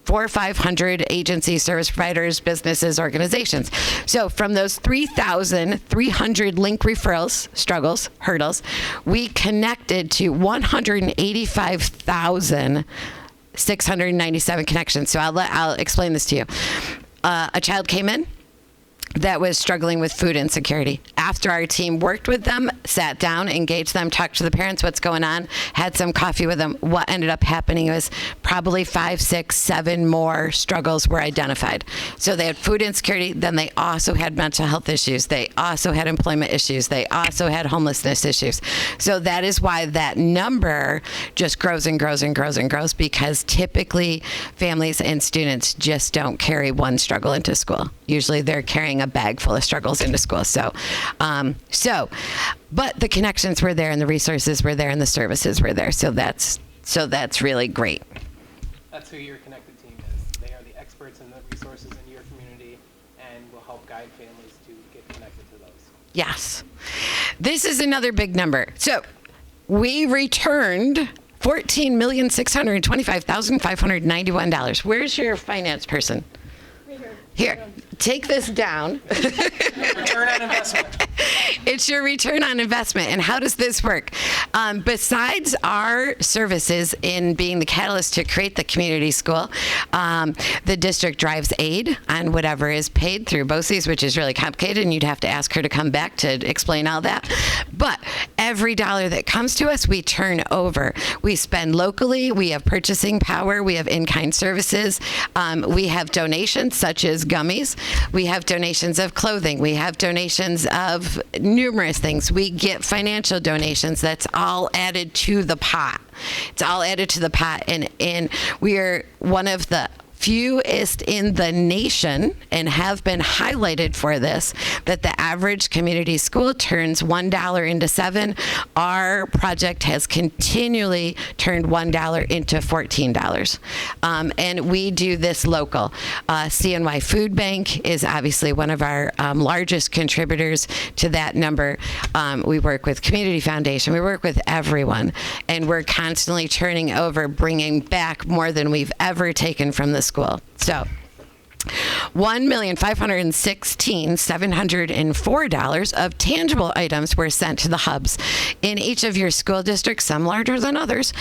400 or 500 agencies, service providers, businesses, organizations. So from those 3,300 link referrals, struggles, hurdles, we connected to 185,697 connections. So I'll explain this to you. A child came in that was struggling with food insecurity. After our team worked with them, sat down, engaged them, talked to the parents, what's going on, had some coffee with them, what ended up happening was probably 5, 6, 7 more struggles were identified. So they had food insecurity, then they also had mental health issues, they also had employment issues, they also had homelessness issues. So that is why that number just grows and grows and grows and grows, because typically families and students just don't carry one struggle into school. Usually they're carrying a bag full of struggles into school. But the connections were there, and the resources were there, and the services were there. So that's really great. That's who your connected team is. They are the experts and the resources in your community, and and will help guide families to get connected to those. Yes. This is another big number. So we returned $14,625,591. Where's your finance person? Here, take this down. Return on investment. It's your return on investment. And how does this work? Besides our services in being the catalyst to create the community school, the district drives aid on whatever is paid through BOCES, which is really complicated, and you'd have to ask her to come back to explain all that. But every dollar that comes to us, we turn over. We spend locally. We have purchasing power. We have in-kind services. We have donations such as gummies. We have donations of clothing. We have donations of numerous things. We get financial donations. That's all added to the pot. It's all added to the pot. And we are one of the fewest in the nation, and have been highlighted for this, that the average community school turns $1 into $7. Our project has continually turned $1 into $14. And we do this local. CNY Food Bank is obviously one of our largest contributors to that number. We work with Community Foundation. We work with everyone. And we're constantly turning over, bringing back more than we've ever taken from the school. So $1,516,704 of tangible items were sent to the hubs. In each of your school districts, some larger than others,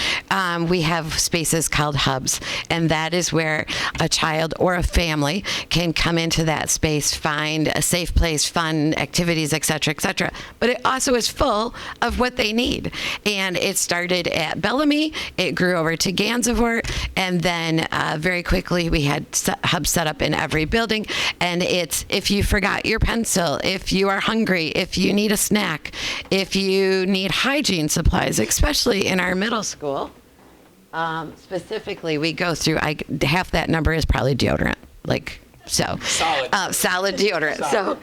we have spaces called hubs, and that is where a child or a family can come into that space, find a safe place, fun activities, etc., etc. But it also is full of what they need. And it started at Bellamy, it grew over to Gansevoort, and then very quickly we had hubs set up in every building. And it's if you forgot your pencil, if you are hungry, if you need a snack, if you need hygiene supplies, especially in our middle school, specifically, we go through, half that number is probably deodorant. Solid deodorant. Solid. So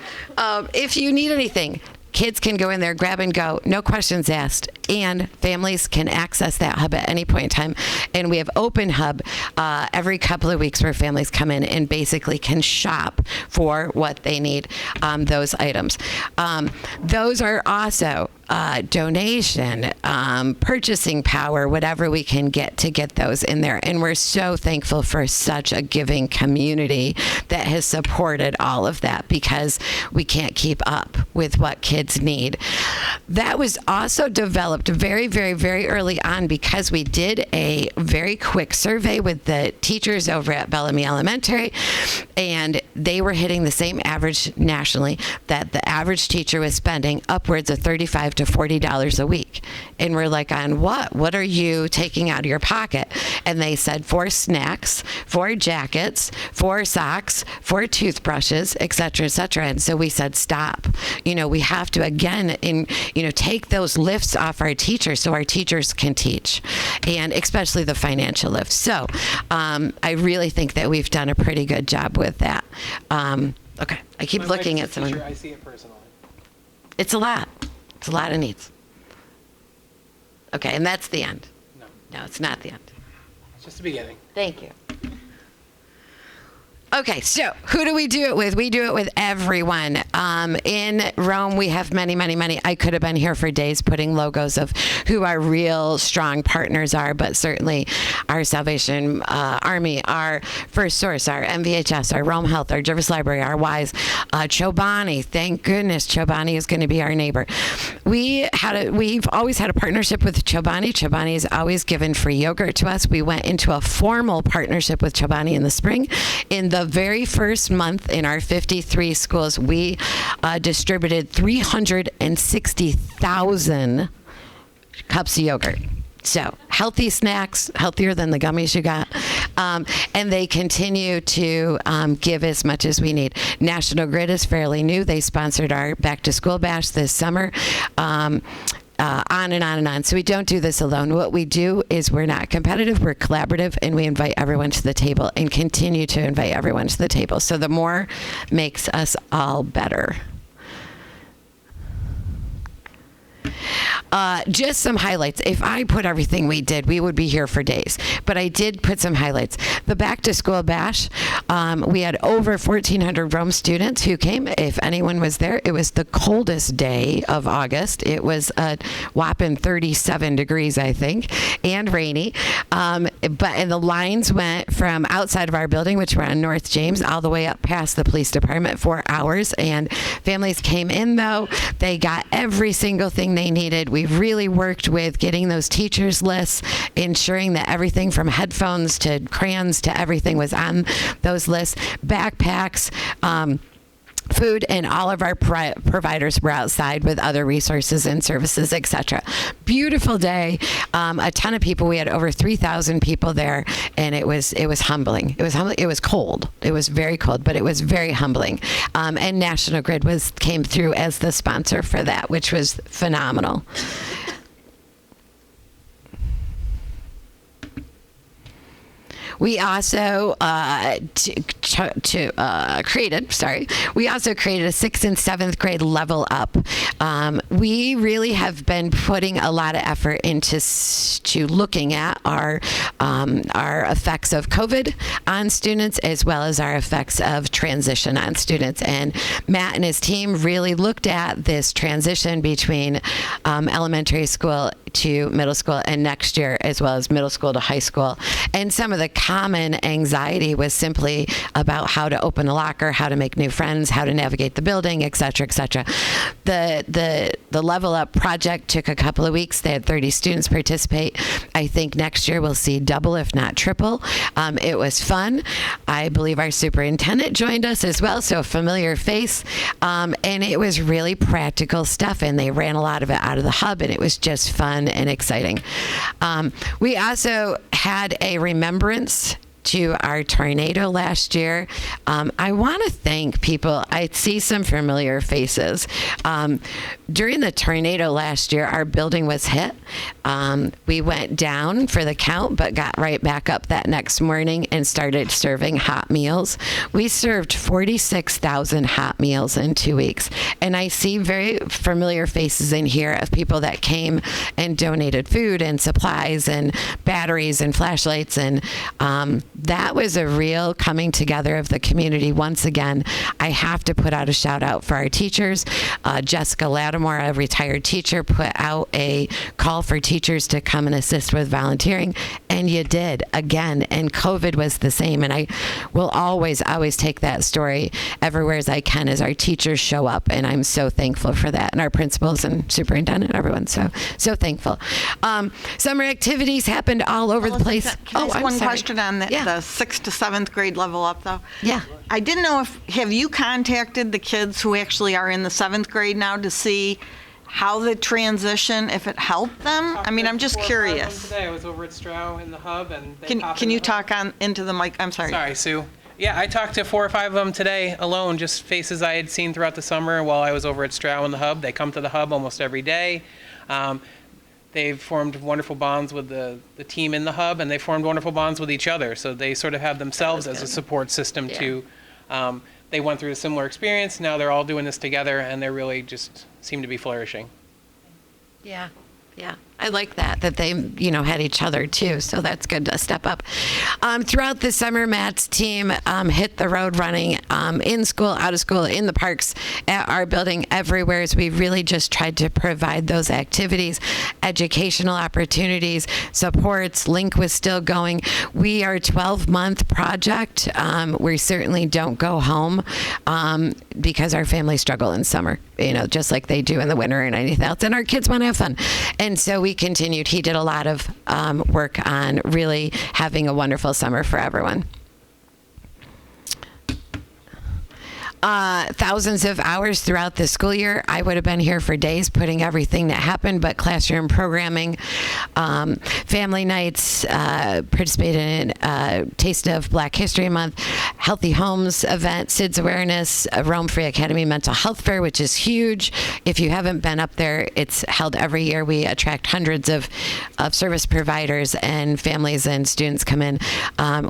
if you need anything, kids can go in there, grab and go, no questions asked, and families can access that hub at any point in time. And we have open hub every couple of weeks where families come in and basically can shop for what they need, those items. Those are also donation, purchasing power, whatever we can get to get those in there. And we're so thankful for such a giving community that has supported all of that, because we can't keep up with what kids need. That was also developed very, very, very early on, because we did a very quick survey with the teachers over at Bellamy Elementary, and they were hitting the same average nationally, that the average teacher was spending upwards of $35 to $40 a week. And we're like, on what? What are you taking out of your pocket? And they said, for snacks, for jackets, for socks, for toothbrushes, et cetera, et cetera. And so we said, stop. We have to, again, take those lifts off our teachers so our teachers can teach, and especially the financial lift. So I really think that we've done a pretty good job with that. Okay, I keep looking at someone. I see it personally. It's a lot. It's a lot of needs. Okay, and that's the end. No, it's not the end. It's just the beginning. Thank you. Okay, so who do we do it with? We do it with everyone. In Rome, we have many, many, many. I could have been here for days putting logos of who our real strong partners are, but certainly our Salvation Army, our First Source, our MVHS, our Rome Health, our Jervis Library, our WISE, Chobani. Thank goodness Chobani is going to be our neighbor. We've always had a partnership with Chobani. Chobani has always given free yogurt to us. We went into a formal partnership with Chobani in the spring. In the very first month in our 53 schools, we distributed 360,000 cups of yogurt. So healthy snacks, healthier than the gummies you got. And they continue to give as much as we need. National Grid is fairly new. They sponsored our back to school bash this summer. On and on and on. So we don't do this alone. What we do is we're not competitive, we're collaborative, and we invite everyone to the table and continue to invite everyone to the table. So the more makes us all better. Just some highlights. If I put everything we did, we would be here for days. But I did put some highlights. The Back to School Bash, we had over 1,400 Rome students who came. If anyone was there, it was the coldest day of August. It was a whopping 37 degrees, I think, and rainy. And the lines went from outside of our building, which were on North James, all the way up past the police department for hours. And families came in, though. They got every single thing they needed. We really worked with getting those teachers' lists, ensuring that everything from headphones to crayons to everything was on those lists. Backpacks, food, and all of our providers were outside with other resources and services, etc. Beautiful day. A ton of people. We had over 3,000 people there, and it was humbling. It was humbling. It was cold. It was very cold, but it was very humbling. And National Grid came through as the sponsor for that, which was phenomenal. We also created a 6th and 7th grade level up. We really have been putting a lot of effort into looking at our effects of COVID on students, as well as our effects of transition on students. And Matt and his team really looked at this transition between elementary school to middle school, and next year as well as middle school to high school. And some of the common anxiety was simply about how to open a locker, how to make new friends, how to navigate the building, et cetera, et cetera. The Level Up project took a couple of weeks. They had 30 students participate. I think next year we'll see double, if not triple. It was fun. I believe our superintendent joined us as well, so a familiar face. And it was really practical stuff, and they ran a lot of it out of the hub, and it was just fun and exciting. We also had a remembrance to our tornado last year. I want to thank people. I see some familiar faces. During the tornado last year, our building was hit. We went down for the count, but got right back up that next morning and started serving hot meals. We served 46,000 hot meals in 2 weeks. And I see very familiar faces in here of people that came and donated food and supplies and batteries and flashlights. And that was a real coming together of the community. Once again, I have to put out a shout out for our teachers. Jessica Lattimore, a retired teacher, put out a call for teachers to come and assist with volunteering, and you did again. And COVID was the same. And I will always take that story everywhere as I can, as our teachers show up, and I'm so thankful for that, and our principals and superintendent, everyone. So thankful. Summer activities happened all over the place. Can I ask one question on the 6th to 7th grade level up, though? Yeah. I didn't know have you contacted the kids who actually are in the 7th grade now to see how the transition, if it helped them? I mean, I'm just curious. Today I was over at Strow in the hub, and they Can you talk into the mic? I'm sorry. Sorry, Sue. Yeah, I talked to 4 or 5 of them today alone, just faces I had seen throughout the summer while I was over at Strow in the hub. They come to the hub almost every day. They've formed wonderful bonds with the team in the hub, and they formed wonderful bonds with each other. So they sort of have themselves as a support system too. They went through a similar experience. Now they're all doing this together, and they really just seem to be flourishing. Yeah. I like that they, had each other too. So that's good to step up. Throughout the summer, Matt's team hit the road running in school, out of school, in the parks, at our building, everywhere. As we really just tried to provide those activities, educational opportunities, supports. Link was still going. We are a 12-month project. We certainly don't go home because our families struggle in summer, just like they do in the winter and anything else. And our kids want to have fun. And so we continued. He did a lot of work on really having a wonderful summer for everyone. Thousands of hours throughout the school year. I would have been here for days putting everything that happened, but classroom programming, family nights, participated in Taste of Black History Month, Healthy Homes event, SIDS awareness, Rome Free Academy mental health fair, which is huge. If you haven't been up there, it's held every year. We attract hundreds of service providers, and families and students come in.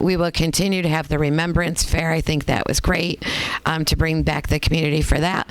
We will continue to have the Remembrance Fair. I think that was great to bring back the community for that.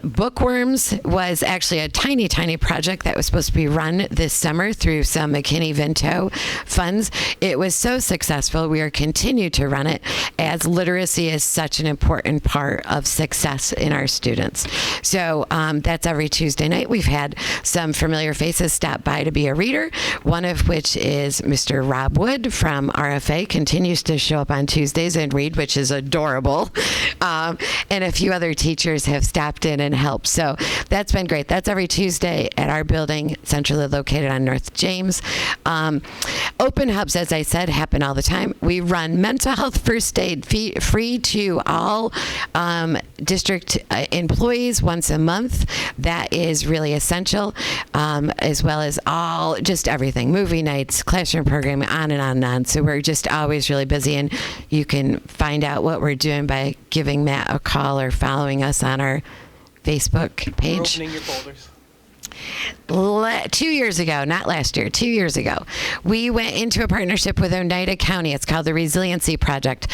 Bookworms was actually a tiny, tiny project that was supposed to be run this summer through some McKinney-Vento funds. It was so successful, we are continued to run it, as literacy is such an important part of success in our students. So that's every Tuesday night. We've had some familiar faces stop by to be a reader, one of which is Mr. Rob Wood from RFA, continues to show up on Tuesdays and read, which is adorable. And a few other teachers have stopped in and helped. So that's been great. That's every Tuesday at our building, centrally located on North James. Open hubs, as I said, happen all the time. We run mental health first aid free to all district employees once a month. That is really essential, as well as just everything, movie nights, classroom programming, on and on and on. So we're just always really busy, and you can find out what we're doing by giving Matt a call or following us on our Facebook page. We're opening your folders. 2 years ago, not last year, 2 years ago, we went into a partnership with Oneida County. It's called the Resiliency Project.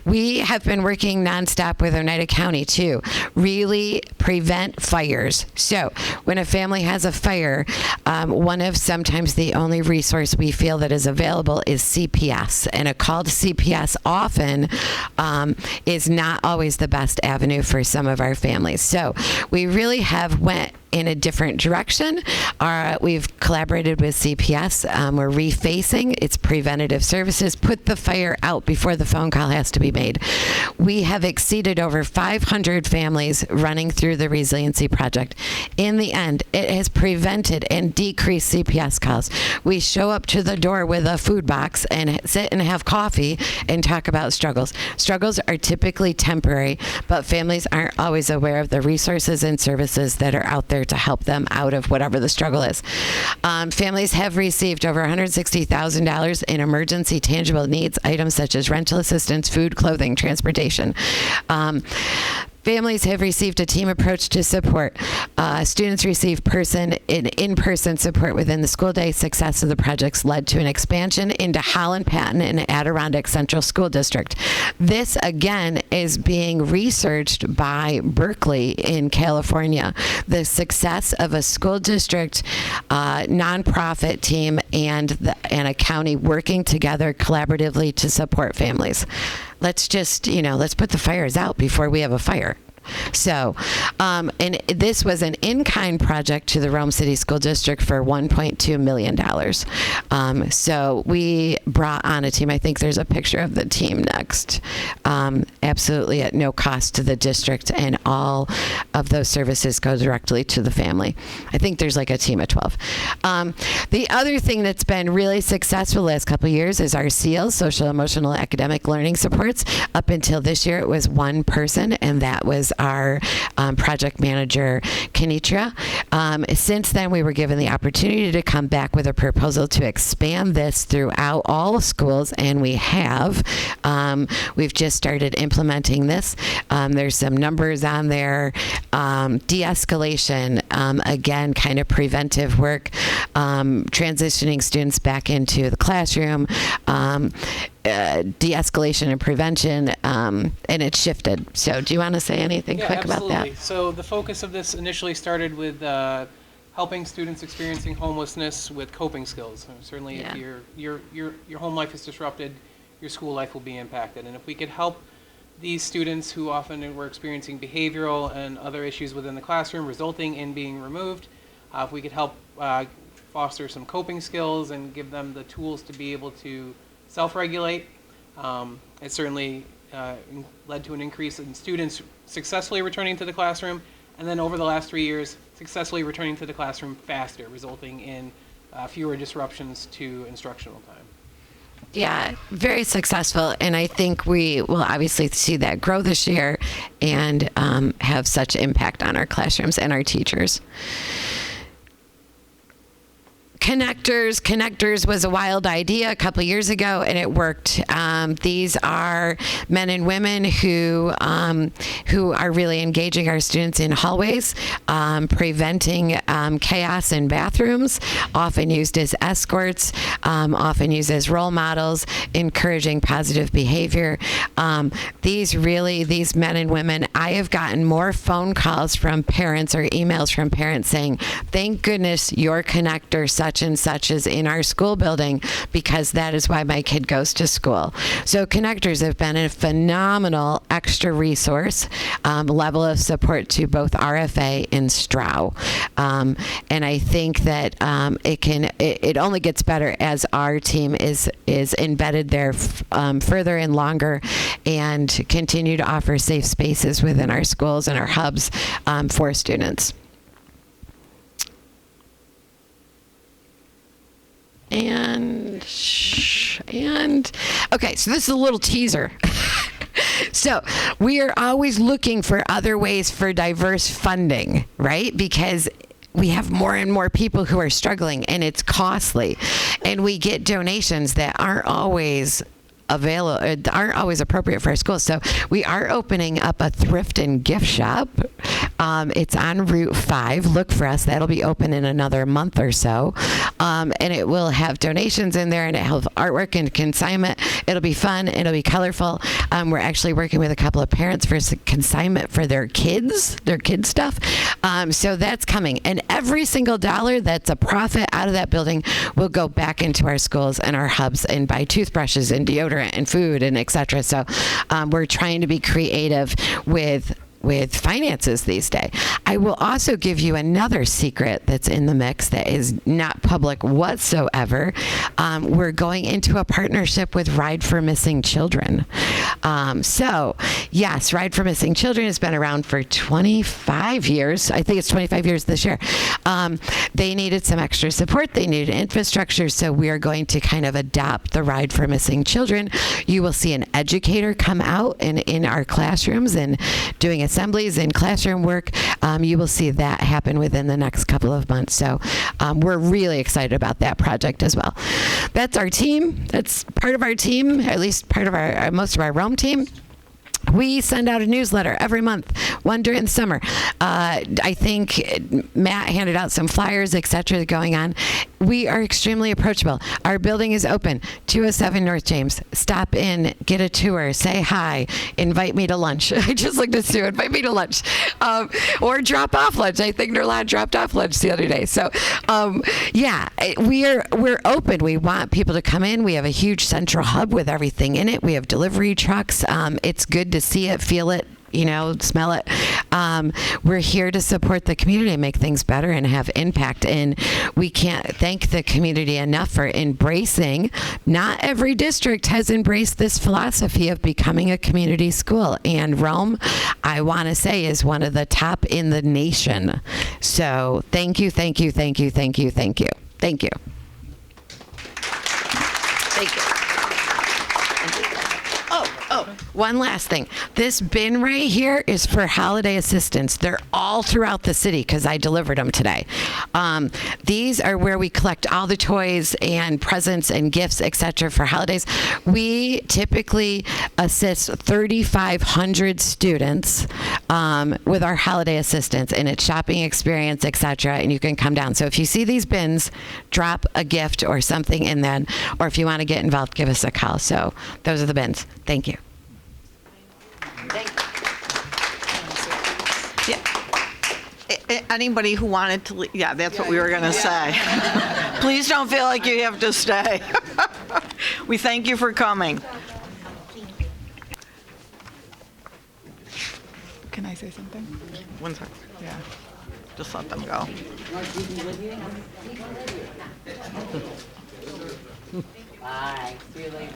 We have been working nonstop with Oneida County to really prevent fires. So when a family has a fire, one of sometimes the only resource we feel that is available is CPS. And a call to CPS often is not always the best avenue for some of our families. So we really have went in a different direction. We've collaborated with CPS. We're refacing its preventative services, put the fire out before the phone call has to be made. We have exceeded over 500 families running through the Resiliency Project. In the end, it has prevented and decreased CPS calls. We show up to the door with a food box and sit and have coffee and talk about struggles. Struggles are typically temporary, but families aren't always aware of the resources and services that are out there to help them out of whatever the struggle is. Families have received over $160,000 in emergency tangible needs items such as rental assistance, food, clothing, transportation. Families have received a team approach to support. Students receive in-person support within the school day. Success of the projects led to an expansion into Holland, Patton, and Adirondack Central School District. This, again, is being researched by Berkeley in California. The success of a school district nonprofit team and a county working together collaboratively to support families. Let's put the fires out before we have a fire. So, and this was an in-kind project to the Rome City School District for $1.2 million. So we brought on a team. I think there's a picture of the team next. Absolutely at no cost to the district, and all of those services go directly to the family. I think there's like a team of 12. The other thing that's been really successful the last couple of years is our SEALs, Social, Emotional, Academic Learning Supports. Up until this year, it was one person, and that was our project manager, Kenitra. Since then, we were given the opportunity to come back with a proposal to expand this throughout all schools, and we have. We've just started implementing this. There's some numbers on there. De-escalation, again, kind of preventive work, transitioning students back into the classroom, de-escalation and prevention, and it's shifted. So do you want to say anything quick absolutely. about that? So the focus of this initially started with helping students experiencing homelessness with coping skills. Certainly if your home life is disrupted, your school life will be impacted. And if we could help these students who often were experiencing behavioral and other issues within the classroom resulting in being removed, if we could help foster some coping skills and give them the tools to be able to self-regulate, it certainly led to an increase in students successfully returning to the classroom, and then over the last 3 years, successfully returning to the classroom faster, resulting in fewer disruptions to instructional time. Yeah, very successful, and I think we will obviously see that grow this year and have such impact on our classrooms and our teachers. Connectors was a wild idea a couple years ago, and it worked. These are men and women who are really engaging our students in hallways, preventing chaos in bathrooms, often used as escorts, often used as role models, encouraging positive behavior. These men and women, I have gotten more phone calls from parents or emails from parents saying, thank goodness your connector such and such is in our school building, because that is why my kid goes to school. So connectors have been a phenomenal extra resource, level of support to both RFA and STRAU. And I think that it only gets better as our team is embedded there further and longer, and continue to offer safe spaces within our schools and our hubs for students. And okay, so this is a little teaser. So we are always looking for other ways for diverse funding, right? Because we have more and more people who are struggling, and it's costly, and we get donations that aren't always appropriate for our schools. So we are opening up a thrift and gift shop. It's on Route 5. Look for us. That'll be open in another month or so. And it will have donations in there, and it will have artwork and consignment. It'll be fun. It'll be colorful. We're actually working with a couple of parents for consignment for their kids stuff. So that's coming. And every single dollar that's a profit out of that building will go back into our schools and our hubs and buy toothbrushes and deodorant and food and etc. So we're trying to be creative with finances these days. I will also give you another secret that's in the mix that is not public whatsoever. We're going into a partnership with Ride for Missing Children. So yes, Ride for Missing Children has been around for 25 years. I think it's 25 years this year. They needed some extra support. They needed infrastructure. So we are going to kind of adopt the Ride for Missing Children. You will see an educator come out in our classrooms and doing assemblies and classroom work. You will see that happen within the next couple of months. So we're really excited about that project as well. That's our team. That's part of our team, at least part of most of our Rome team. We send out a newsletter every month, one during the summer. I think Matt handed out some flyers, etc. going on. We are extremely approachable. Our building is open, 207 North James. Stop in, get a tour, say hi, invite me to lunch. I just looked at Sue, invite me to lunch. Or drop off lunch. I think Nerlad dropped off lunch the other day. So yeah, we're open. We want people to come in. We have a huge central hub with everything in it. We have delivery trucks. It's good to see it, feel it, smell it. We're here to support the community and make things better and have impact. And we can't thank the community enough for embracing. Not every district has embraced this philosophy of becoming a community school. And Rome, I want to say, is one of the top in the nation. So thank you, thank you, thank you, thank you, thank you. Thank you. Thank you. One last thing. This bin right here is for holiday assistance. They're all throughout the city because I delivered them today. These are where we collect all the toys and presents and gifts, etc. for holidays. We typically assist 3,500 students with our holiday assistance, and it's shopping experience, etc. And you can come down. So if you see these bins, drop a gift or something in them, or if you want to get involved, give us a call. So those are the bins. Thank you. Yeah. Anybody who wanted to leave, yeah, that's what we were going to say. Please don't feel like you have to stay. We thank you for coming. Can I say something? One second. Yeah. Just let them go. Bye. See you later.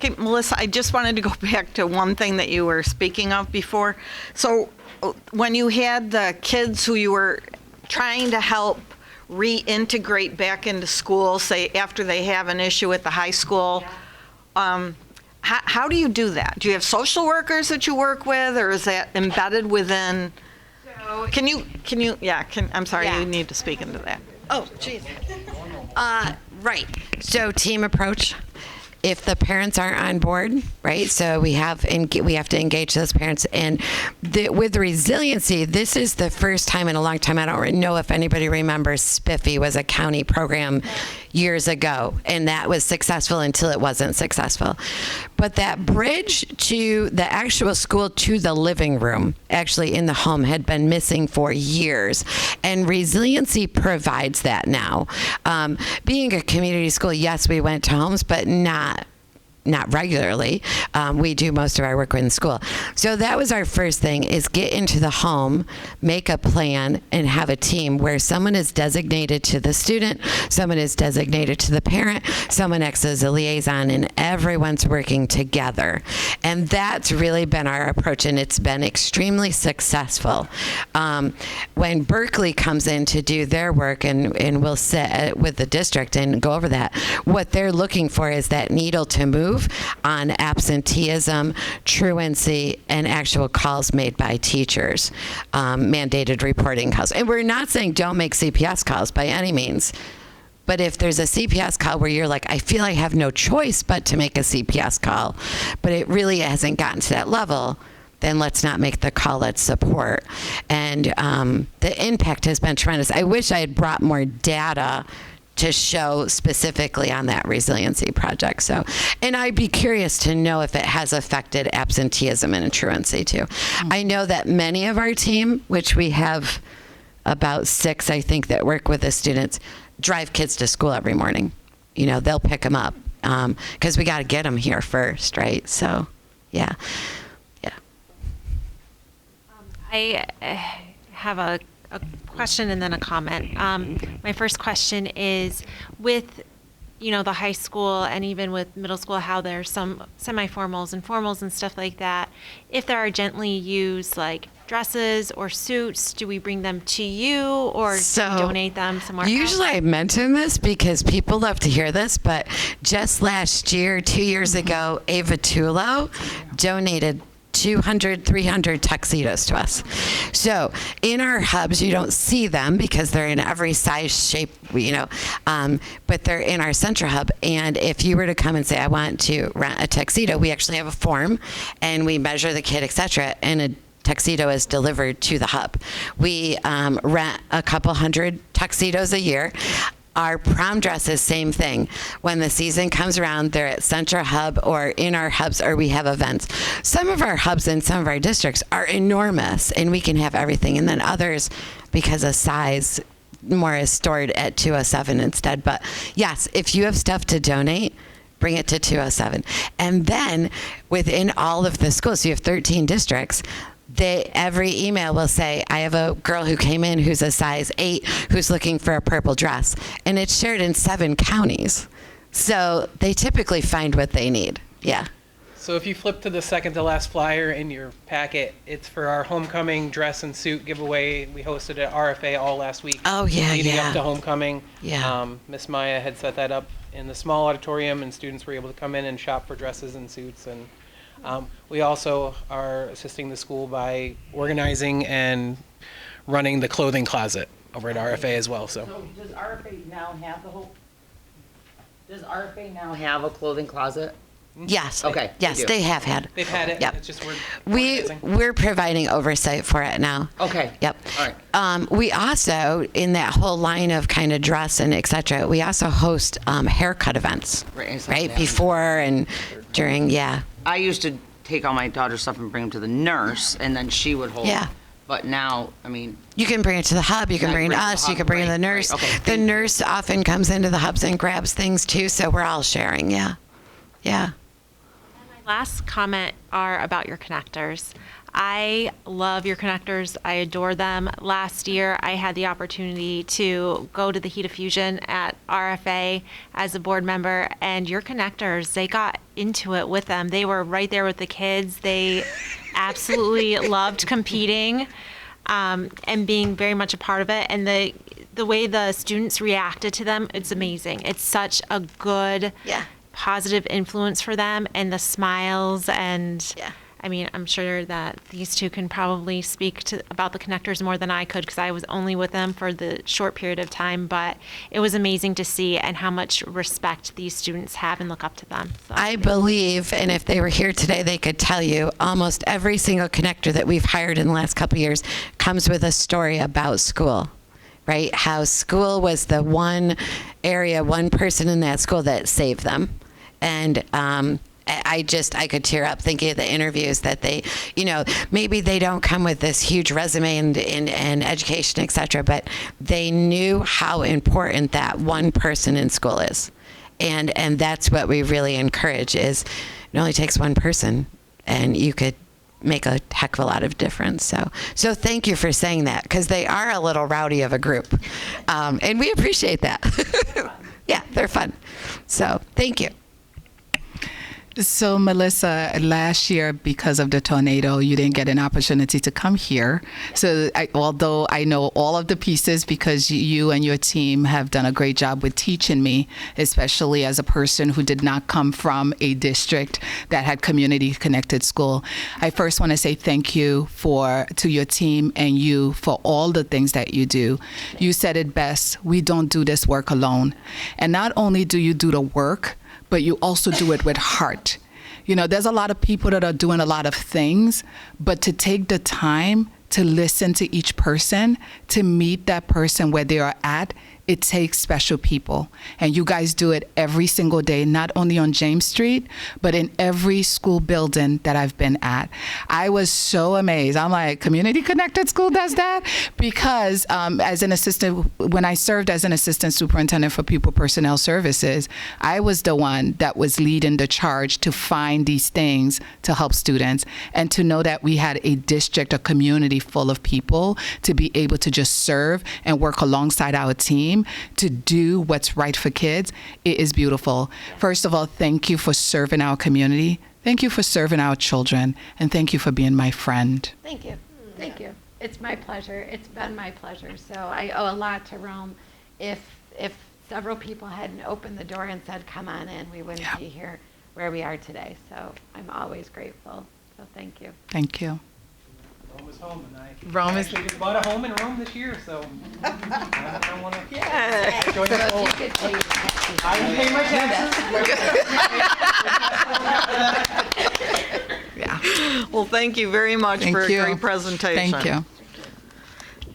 Okay, Melissa, I just wanted to go back to one thing that you were speaking of before. So when you had the kids who you were trying to help reintegrate back into school, say after they have an issue at the high school. How do you do that? Do you have social workers that you work with, or is that embedded within? I'm sorry, Yeah. you need to speak into that. Oh, geez. Right. So team approach. If the parents aren't on board, right? So we have to engage those parents. And with resiliency, this is the first time in a long time. I don't know if anybody remembers Spiffy was a county program years ago, and that was successful until it wasn't successful. But that bridge to the actual school to the living room, actually in the home, had been missing for years. And resiliency provides that now. Being a community school, yes, we went to homes, but not regularly. We do most of our work in school. So that was our first thing, is get into the home, make a plan, and have a team where someone is designated to the student, someone is designated to the parent, someone acts as a liaison, and everyone's working together. And that's really been our approach, and it's been extremely successful. When Berkeley comes in to do their work, and we'll sit with the district and go over that, what they're looking for is that needle to move on absenteeism, truancy, and actual calls made by teachers, mandated reporting calls. And we're not saying don't make CPS calls by any means. But if there's a CPS call where you're like, I feel I have no choice but to make a CPS call, but it really hasn't gotten to that level, then let's not make the call, let's support. And the impact has been tremendous. I wish I had brought more data to show specifically on that resiliency project. So, and I'd be curious to know if it has affected absenteeism and truancy too. I know that many of our team, which we have about 6, I think, that work with the students, drive kids to school every morning. You know, they'll pick them up because we got to get them here first, right? So, yeah. I have a question and then a comment. My first question is, with the high school and even with middle school, how there's some semi-formals and formals and stuff like that. If there are gently used like dresses or suits, do we bring them to you or donate them somewhere Usually else? I mention this because people love to hear this, but just last year, 2 years ago, Ava Tulo donated 200, 300 tuxedos to us. So in our hubs, you don't see them because they're in every size, shape, but they're in our central hub. And if you were to come and say, I want to rent a tuxedo, we actually have a form and we measure the kid, etc. And a tuxedo is delivered to the hub. We rent a couple hundred tuxedos a year. Our prom dresses, same thing. When the season comes around, they're at Central Hub or in our hubs, or we have events. Some of our hubs in some of our districts are enormous, and we can have everything. And then others, because of size, more is stored at 207 instead. But yes, if you have stuff to donate, bring it to 207. And then within all of the schools, so you have 13 districts, every email will say, I have a girl who came in who's a size 8 who's looking for a purple dress. And it's shared in 7 counties. So they typically find what they need. Yeah. So if you flip to the second to last flyer in your packet, it's for our homecoming dress and suit giveaway. We hosted at RFA all last week. Oh, yeah, leading yeah. up to homecoming. Yeah. Miss Maya had set that up in the small auditorium, and students were able to come in and shop for dresses and suits. And we also are assisting the school by organizing and running the clothing closet over at RFA as well. So does RFA now have a clothing closet? Yes. Okay. Yes, they have had. They've had it. Yep. It's just organizing. We're providing oversight for it now. Okay. Yep. All right. We also, in that whole line of kind of dress and et cetera, we also host haircut events, right? Before and during, yeah. I used to take all my daughter's stuff and bring them to the nurse, and then she would hold. Yeah. But now, I mean. You can bring it to the hub, you can bring it to us, you can bring it to the nurse. Right. Okay. The nurse often comes into the hubs and grabs things too, so we're all sharing, yeah. Yeah. My last comment are about your connectors. I love your connectors. I adore them. Last year, I had the opportunity to go to the Heat of Fusion at RFA as a board member, and your connectors, they got into it with them. They were right there with the kids. They absolutely loved competing. and being very much a part of it. And the way the students reacted to them, it's amazing. It's such a good, positive influence for them, and the smiles and. I mean, I'm sure that these two can probably speak about the connectors more than I could, because I was only with them for the short period of time, but it was amazing to see and how much respect these students have and look up to them. So. I believe, and if they were here today, they could tell you, almost every single connector that we've hired in the last couple of years comes with a story about school. Right? How school was the one area, one person in that school that saved them. And, I could tear up thinking of the interviews that they, maybe they don't come with this huge resume and education, et cetera, but they knew how important that one person in school is. And that's what we really encourage is it only takes one person and you could make a heck of a lot of difference. So thank you for saying that, because they are a little rowdy of a group. And we appreciate that. Yeah, they're fun. So thank you. So, Melissa, last year, because of the tornado, you didn't get an opportunity to come here. So, although I know all of the pieces, because you and your team have done a great job with teaching me, especially as a person who did not come from a district that had community-connected school, I first want to say thank you to your team and you for all the things that you do. You said it best, we don't do this work alone. And not only do you do the work, but you also do it with heart. There's a lot of people that are doing a lot of things, but to take the time to listen to each person, to meet that person where they are at, it takes special people. And you guys do it every single day, not only on James Street, but in every school building that I've been at. I was so amazed. I'm like, community connected school does that? Because as an assistant, when I served as an assistant superintendent for pupil personnel services, I was the one that was leading the charge to find these things to help students, and to know that we had a district, a community full of people to be able to just serve and work alongside our team to do what's right for kids. It is beautiful. First of all, thank you for serving our community. Thank you for serving our children. And thank you for being my friend. Thank you. Thank you. It's my pleasure. It's been my pleasure. So I owe a lot to Rome. If several people hadn't opened the door and said, come on in, we wouldn't be here where we are today. So I'm always grateful. So thank you. Thank you. Rome is home, and Rome is. actually just bought a home in Rome this year, so I want to join So the if poll. you could please. I pay my taxes. Yeah. Well, thank you very much Thank for you. a great presentation. Thank you.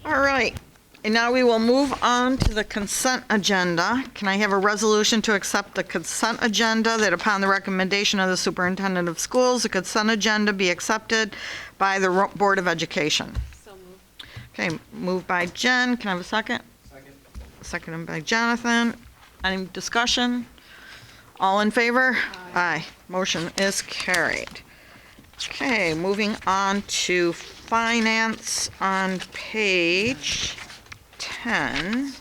All right. And now we will move on to the consent agenda. Can I have a resolution to accept the consent agenda, that upon the recommendation of the superintendent of schools, the consent agenda be accepted by the Board of Education? So moved. Okay, moved by Jen. Can I have a second? Second. Seconded by Jonathan. Any discussion? All in favor? Aye. Motion is carried. Okay, moving on to finance on page 10.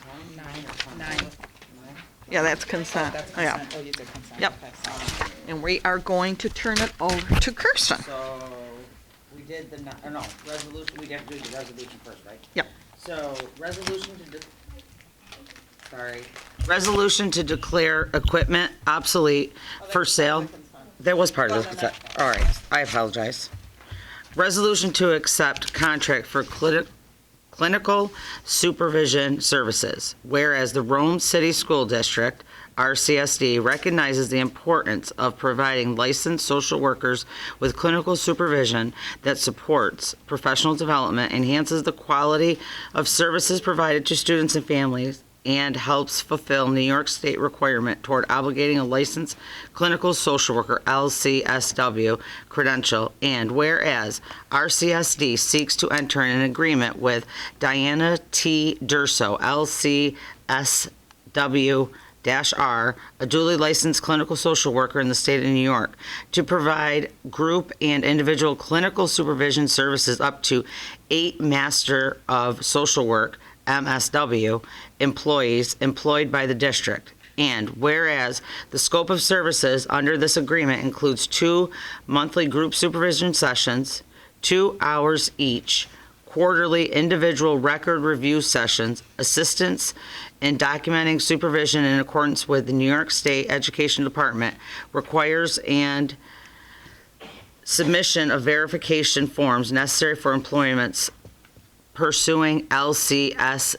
Yeah, that's consent. Yeah. Yep. And we are going to turn it over to Kirsten. So, we did resolution, we have to do the resolution first, right? Yep. So, resolution to declare equipment obsolete for sale. That was part of the consent. All right, I apologize. Resolution to accept contract for clinical supervision services. Whereas the Rome City School District, RCSD, recognizes the importance of providing licensed social workers with clinical supervision that supports professional development, enhances the quality of services provided to students and families, and helps fulfill New York State requirement toward obligating a licensed clinical social worker, LCSW, credential. And whereas RCSD seeks to enter an agreement with Diana T. Durso, LCSW-R, a duly licensed clinical social worker in the state of New York, to provide group and individual clinical supervision services up to 8 Master of Social Work, MSW, employees employed by the district. And whereas the scope of services under this agreement includes 2 monthly group supervision sessions, 2 hours each, quarterly individual record review sessions, assistance in documenting supervision in accordance with the New York State Education Department requires and submission of verification forms necessary for employments pursuing LCSW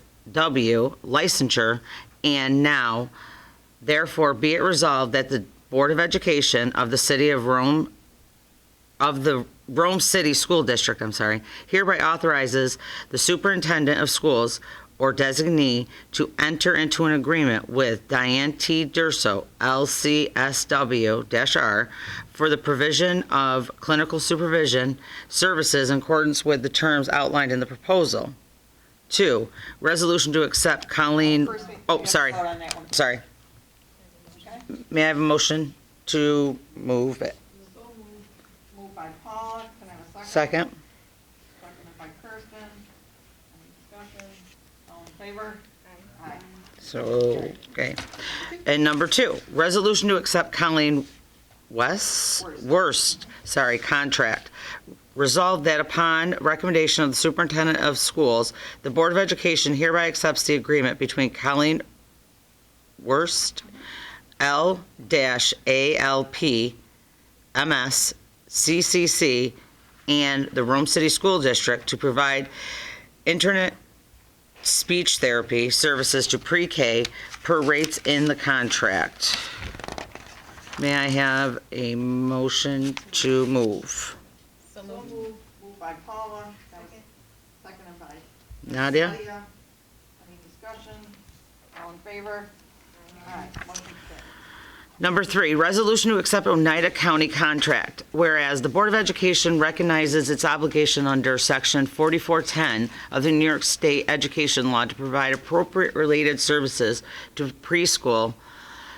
licensure, and now, therefore, be it resolved that the Board of Education of the City of Rome, of the Rome City School District, hereby authorizes the superintendent of schools or designee to enter into an agreement with Diane T. Durso, LCSW-R, for the provision of clinical supervision services in accordance with the terms outlined in the proposal. 2, resolution to accept Colleen, sorry. May I have a motion to move it? Moved by Paula, can I have a Second? Seconded by Kirsten. Any discussion? All in favor? Aye. So, okay. And number 2, resolution to accept Colleen Worst, contract. Resolved that upon recommendation of the superintendent of schools, the Board of Education hereby accepts the agreement between Colleen Worst, L-ALP, MS, CCC, and the Rome City School District to provide internet speech therapy services to pre-K per rates in the contract. May I have a motion to move? So moved. Moved by Paula, seconded by Nadia? Any discussion? All in favor? Aye. Motion carried. Number 3, resolution to accept Oneida County contract. Whereas the Board of Education recognizes its obligation under Section 4410 of the New York State Education Law to provide appropriate related services to preschool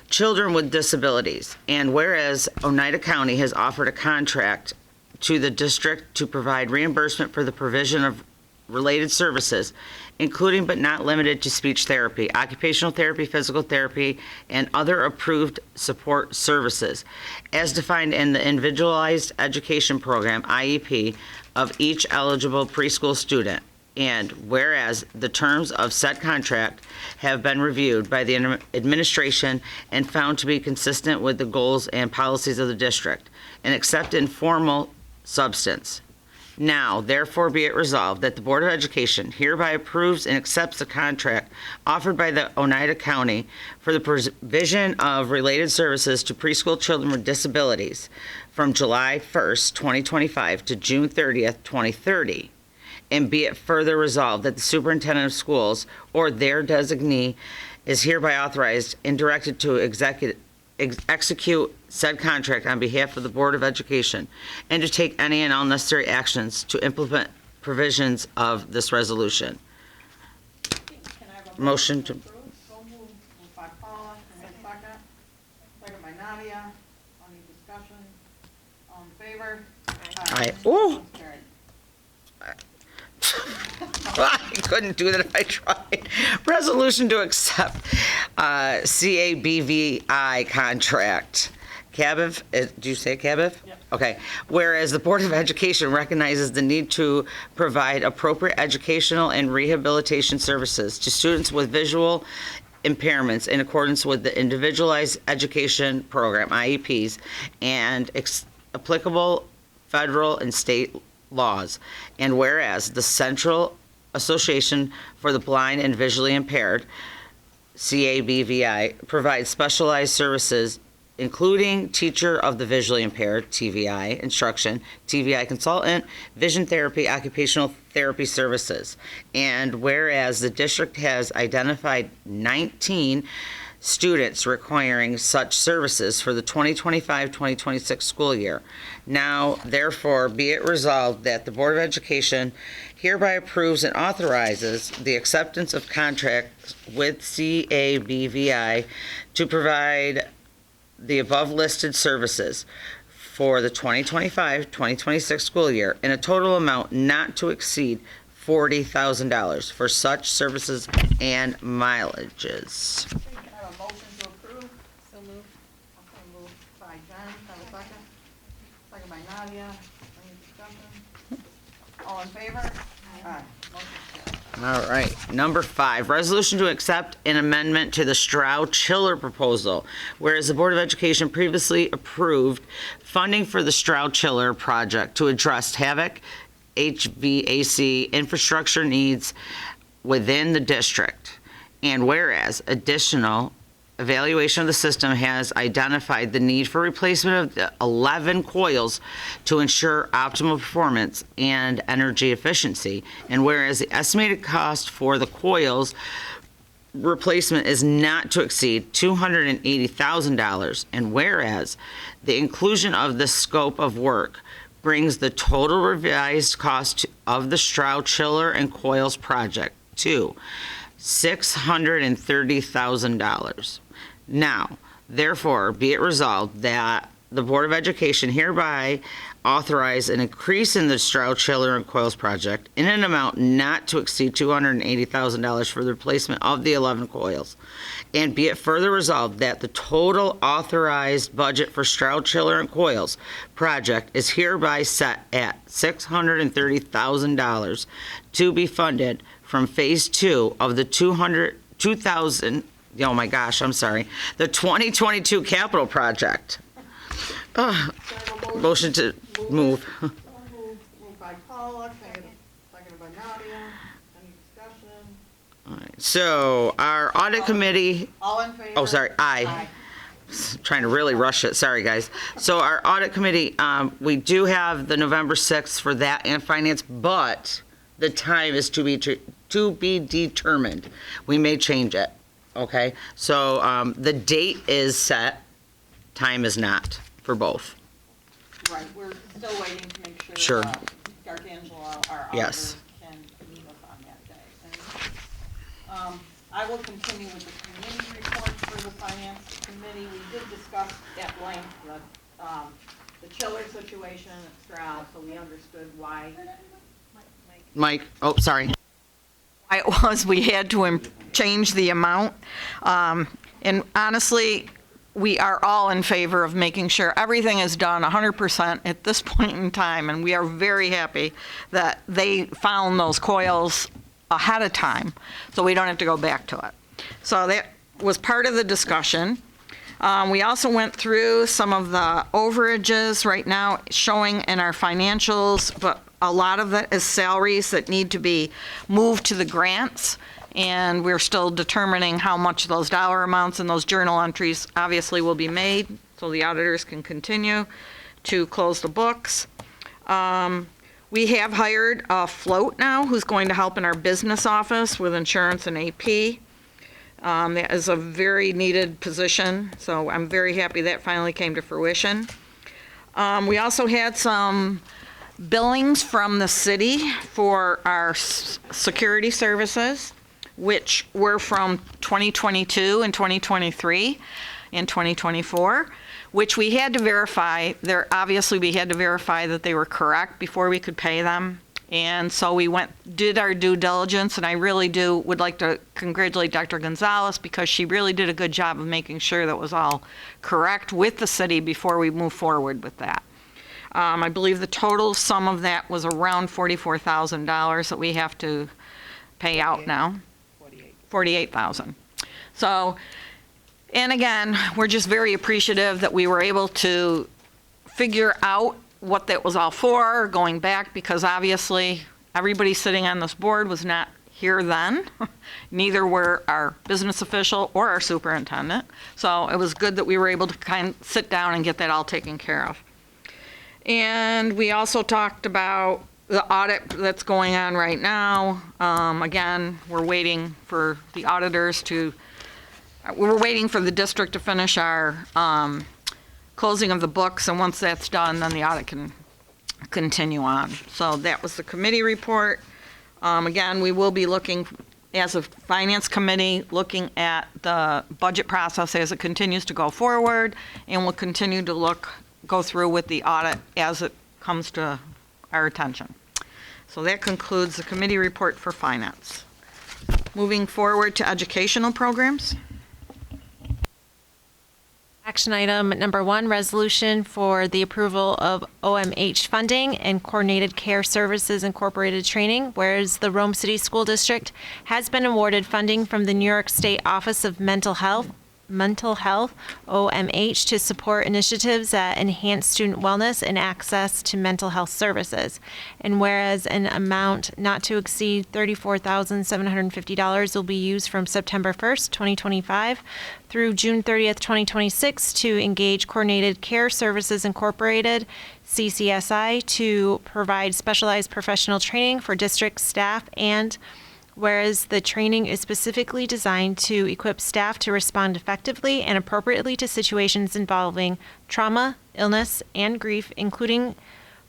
children with disabilities. And whereas Oneida County has offered a contract to the district to provide reimbursement for the provision of related services, including but not limited to speech therapy, occupational therapy, physical therapy, and other approved support services, as defined in the Individualized Education Program, IEP, of each eligible preschool student. And whereas the terms of said contract have been reviewed by the administration and found to be consistent with the goals and policies of the district, and accept in formal substance. Now, therefore, be it resolved that the Board of Education hereby approves and accepts the contract offered by the Oneida County for the provision of related services to preschool children with disabilities from July 1st, 2025 to June 30th, 2030. And be it further resolved that the superintendent of schools or their designee is hereby authorized and directed to execute said contract on behalf of the Board of Education and to take any and all necessary actions to implement provisions of this resolution. Motion to... So moved. Moved by Paula, can I have a second? Second by Nadia. Any discussion? All in favor? Aye. Ooh. Motion carried. I couldn't do that if I tried. Resolution to accept CABVI contract. CABIV, do you say CABIV? Yep. Okay. Whereas the Board of Education recognizes the need to provide appropriate educational and rehabilitation services to students with visual impairments in accordance with the Individualized Education Program, IEPs, and applicable federal and state laws. And whereas the Central Association for the Blind and Visually Impaired, CABVI, provides specialized services including teacher of the visually impaired, TVI, instruction, TVI consultant, vision therapy, occupational therapy services. And whereas the district has identified 19 students requiring such services for the 2025-2026 school year. Now, therefore, be it resolved that the Board of Education hereby approves and authorizes the acceptance of contracts with CABVI to provide the above listed services for the 2025-2026 school year in a total amount not to exceed $40,000 for such services and mileages. Can I have a motion to approve? So moved. Okay, moved by Jen, can I have a second? Second by Nadia. Any discussion? All in favor? All right. Number 5, resolution to accept an amendment to the Stroud Chiller proposal. Whereas the Board of Education previously approved funding for the Stroud Chiller project to address HVAC, HVAC infrastructure needs within the district. And whereas additional evaluation of the system has identified the need for replacement of the 11 coils to ensure optimal performance and energy efficiency. And whereas the estimated cost for the coils replacement is not to exceed $280,000. And whereas the inclusion of the scope of work brings the total revised cost of the Stroud Chiller and Coils project to $630,000. Now, therefore, be it resolved that the Board of Education hereby authorize an increase in the Stroud Chiller and Coils project in an amount not to exceed $280,000 for the replacement of the 11 coils. And be it further resolved that the total authorized budget for Stroud Chiller and Coils project is hereby set at $630,000 to be funded from Phase 2 of the 2022 capital project. Motion to move. Moved by Paula, seconded by Nadia. Any discussion? All right. So our audit committee. All in favor? Oh, sorry. Aye. Trying to really rush it. Sorry, guys. So our audit committee, we do have the November 6th for that and finance, but the time is to be determined. We may change it. Okay. So the date is set. Time is not for both. Right, we're still waiting to make sure. Sure. D'Angelo, our Yes. auditors, can meet us on that day. And, I will continue with the committee report for the finance committee. We did discuss at length the chiller situation at Stroud, so we understood why. Mike, oh, sorry. It was, we had to change the amount. And honestly, we are all in favor of making sure everything is done 100% at this point in time, and we are very happy that they found those coils ahead of time, so we don't have to go back to it. So that was part of the discussion. We also went through some of the overages right now showing in our financials, but a lot of that is salaries that need to be moved to the grants. And we're still determining how much those dollar amounts and those journal entries obviously will be made, so the auditors can continue to close the books. We have hired a float now who's going to help in our business office with insurance and AP. That is a very needed position, so I'm very happy that finally came to fruition. We also had some billings from the city for our security services, which were from 2022 and 2023 and 2024, which we had to verify. Obviously, we had to verify that they were correct before we could pay them. And so we did our due diligence, and I really would like to congratulate Dr. Gonzalez because she really did a good job of making sure that was all correct with the city before we move forward with that. I believe the total sum of that was around $44,000 that we have to pay out now. 48,000. So, and again, we're just very appreciative that we were able to figure out what that was all for, going back, because obviously everybody sitting on this board was not here then. Neither were our business official or our superintendent. So it was good that we were able to kind of sit down and get that all taken care of. And we also talked about the audit that's going on right now. Again, we're waiting for the auditors we're waiting for the district to finish our closing of the books, and once that's done, then the audit can continue on. So that was the committee report. Again, we will be looking, as a finance committee, looking at the budget process as it continues to go forward, and we'll continue to go through with the audit as it comes to our attention. So that concludes the committee report for finance. Moving forward to educational programs. Action item number 1, resolution for the approval of OMH funding and Coordinated Care Services Incorporated training, whereas the Rome City School District has been awarded funding from the New York State Office of Mental Health, OMH, to support initiatives that enhance student wellness and access to mental health services. And whereas an amount not to exceed $34,750 will be used from September 1st, 2025 through June 30th, 2026 to engage Coordinated Care Services Incorporated, CCSI, to provide specialized professional training for district staff, and whereas the training is specifically designed to equip staff to respond effectively and appropriately to situations involving trauma, illness, and grief, including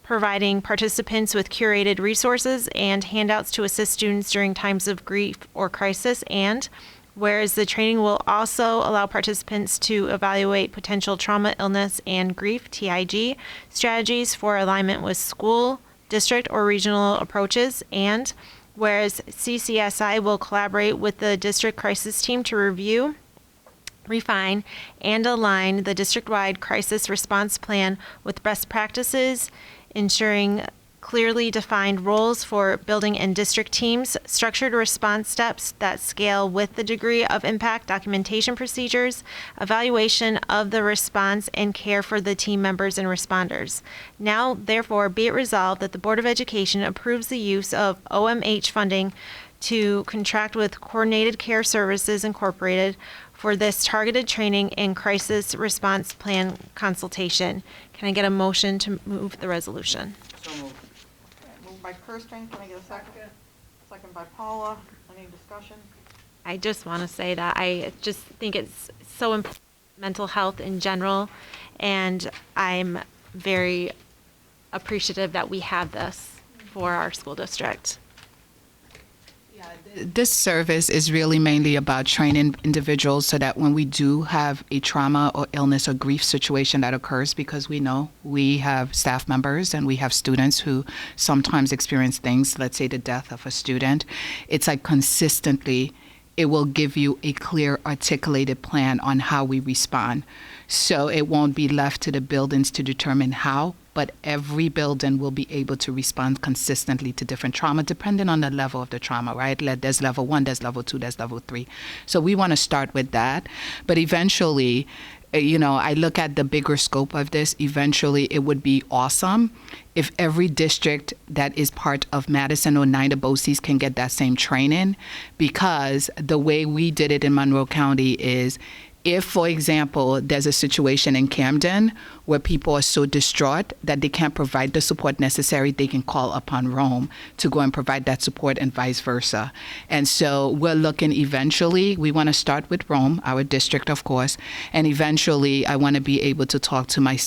providing participants with curated resources and handouts to assist students during times of grief or crisis, and whereas the training will also allow participants to evaluate potential trauma, illness, and grief, TIG, strategies for alignment with school, district, or regional approaches, and whereas CCSI will collaborate with the district crisis team to review, refine, and align the district-wide crisis response plan with best practices, ensuring clearly defined roles for building and district teams, structured response steps that scale with the degree of impact, documentation procedures, evaluation of the response, and care for the team members and responders. Now, therefore, be it resolved that the Board of Education approves the use of OMH funding to contract with Coordinated Care Services Incorporated for this targeted training and crisis response plan consultation. Can I get a motion to move the resolution? So moved. Moved by Kirsten, can I get a second? Second by Paula, any discussion? I just want to say that I just think it's so important, mental health in general, and I'm very appreciative that we have this for our school district. This service is really mainly about training individuals so that when we do have a trauma or illness or grief situation that occurs, because we know we have staff members and we have students who sometimes experience things, let's say the death of a student, it's like consistently it will give you a clear articulated plan on how we respond. So it won't be left to the buildings to determine how, but every building will be able to respond consistently to different trauma depending on the level of the trauma, right? There's level 1, there's level 2, there's level 3. So we want to start with that. But eventually, I look at the bigger scope of this. Eventually, it would be awesome if every district that is part of Madison or Oneida BOCES can get that same training, because the way we did it in Monroe County is if, for example, there's a situation in Camden where people are so distraught that they can't provide the support necessary, they can call upon Rome to go and provide that support, and vice versa. And so we're looking eventually, we want to start with Rome, our district, of course, and eventually I want to be able to talk to my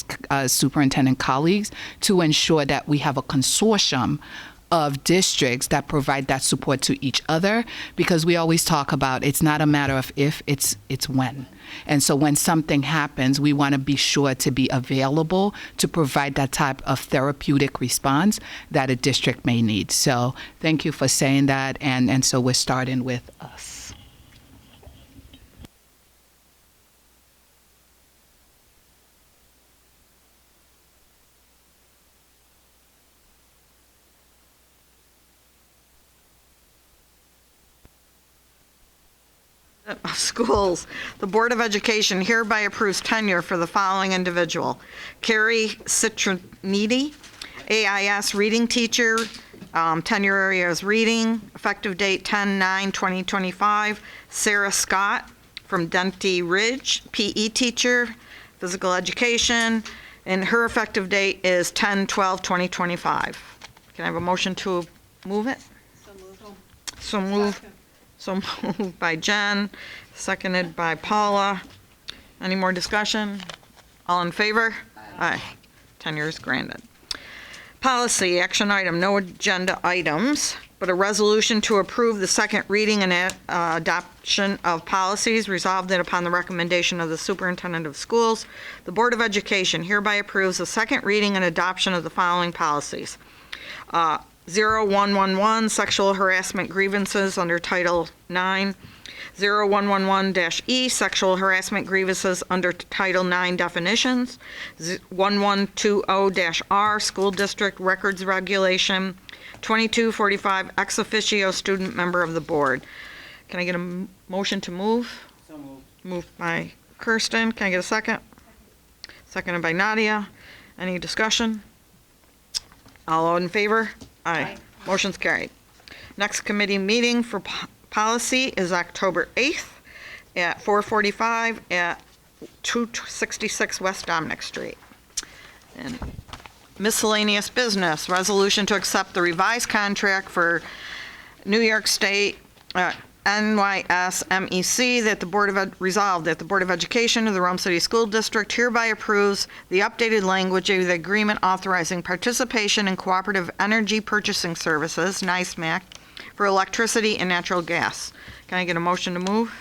superintendent colleagues to ensure that we have a consortium of districts that provide that support to each other, because we always talk about it's not a matter of if, it's when. And so when something happens, we want to be sure to be available to provide that type of therapeutic response that a district may need. So thank you for saying that, and so we're starting with us. Of schools, the Board of Education hereby approves tenure for the following individual: Carrie Citroniti, AIS reading teacher, tenure area is reading, effective date 10/9/2025. Sarah Scott from Denty Ridge, PE teacher, physical education, and her effective date is 10/12/2025. Can I have a motion to move it? So moved. So moved by Jen, seconded by Paula. Any more discussion? All in favor? Aye. Tenure is granted. Policy, action item, no agenda items, but a resolution to approve the second reading and adoption of policies. Resolved that upon the recommendation of the superintendent of schools, the Board of Education hereby approves the second reading and adoption of the following policies. 0111, sexual harassment grievances under Title IX, 0111-E, sexual harassment grievances under Title IX definitions. 1120-R, school district records regulation. 2245, ex officio student member of the board. Can I get a motion to move? So moved. Moved by Kirsten. Can I get a second? Seconded by Nadia. Any discussion? All in favor? Aye. Motion's carried. Next committee meeting for policy is October 8th at 4:45 at 266 West Dominic Street. And miscellaneous business, resolution to accept the revised contract for New York State NYS MEC, that the Board of resolved that the Board of Education of the Rome City School District hereby approves the updated language of the agreement authorizing participation in cooperative energy purchasing services, NICEMAC, for electricity and natural gas. Can I get a motion to move?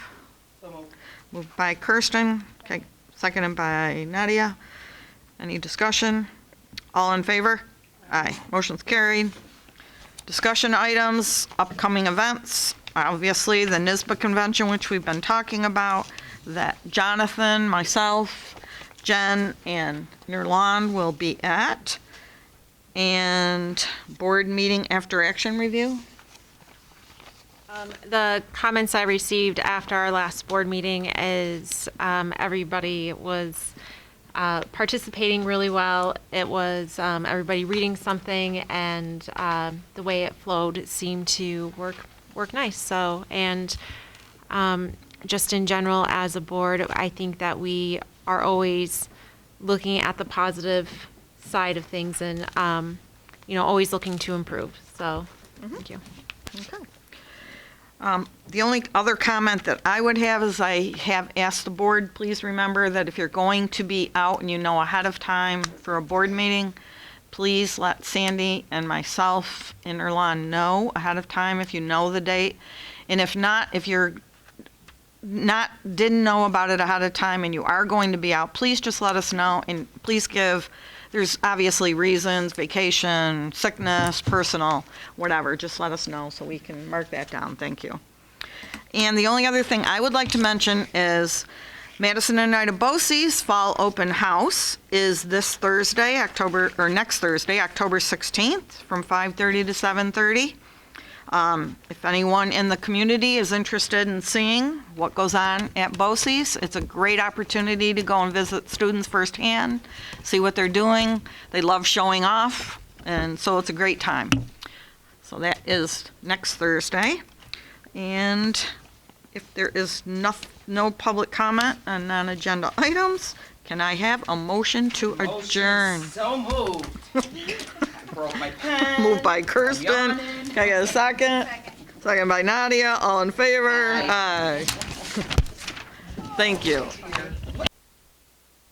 So moved. Moved by Kirsten, okay, seconded by Nadia. Any discussion? All in favor? Aye. Motion's carried. Discussion items, upcoming events. Obviously, the NYSBA convention, which we've been talking about, that Jonathan, myself, Jen, and Nirlan will be at. And board meeting after action review. The comments I received after our last board meeting is everybody was participating really well. It was everybody reading something, and the way it flowed seemed to work nice. So, and just in general as a board, I think that we are always looking at the positive side of things and always looking to improve. So, thank you. Okay. The only other comment that I would have is I have asked the board, please remember that if you're going to be out and you know ahead of time for a board meeting, please let Sandy and myself and Erlan know ahead of time if you know the date. And if not, if you're didn't know about it ahead of time and you are going to be out, please just let us know, and please there's obviously reasons, vacation, sickness, personal, whatever, just let us know so we can mark that down. Thank you. And the only other thing I would like to mention is Madison and Ida BOCE's Fall Open House is this Thursday, next Thursday, October 16th from 5:30 to 7:30. If anyone in the community is interested in seeing what goes on at BOCE's, it's a great opportunity to go and visit students firsthand, see what they're doing. They love showing off, and so it's a great time. So that is next Thursday. And if there is no public comment on non-agenda items, can I have a motion to adjourn? So moved. I broke my pen. Moved by Kirsten. Can I get a second? Second by Nadia. All in favor? Aye. Thank you.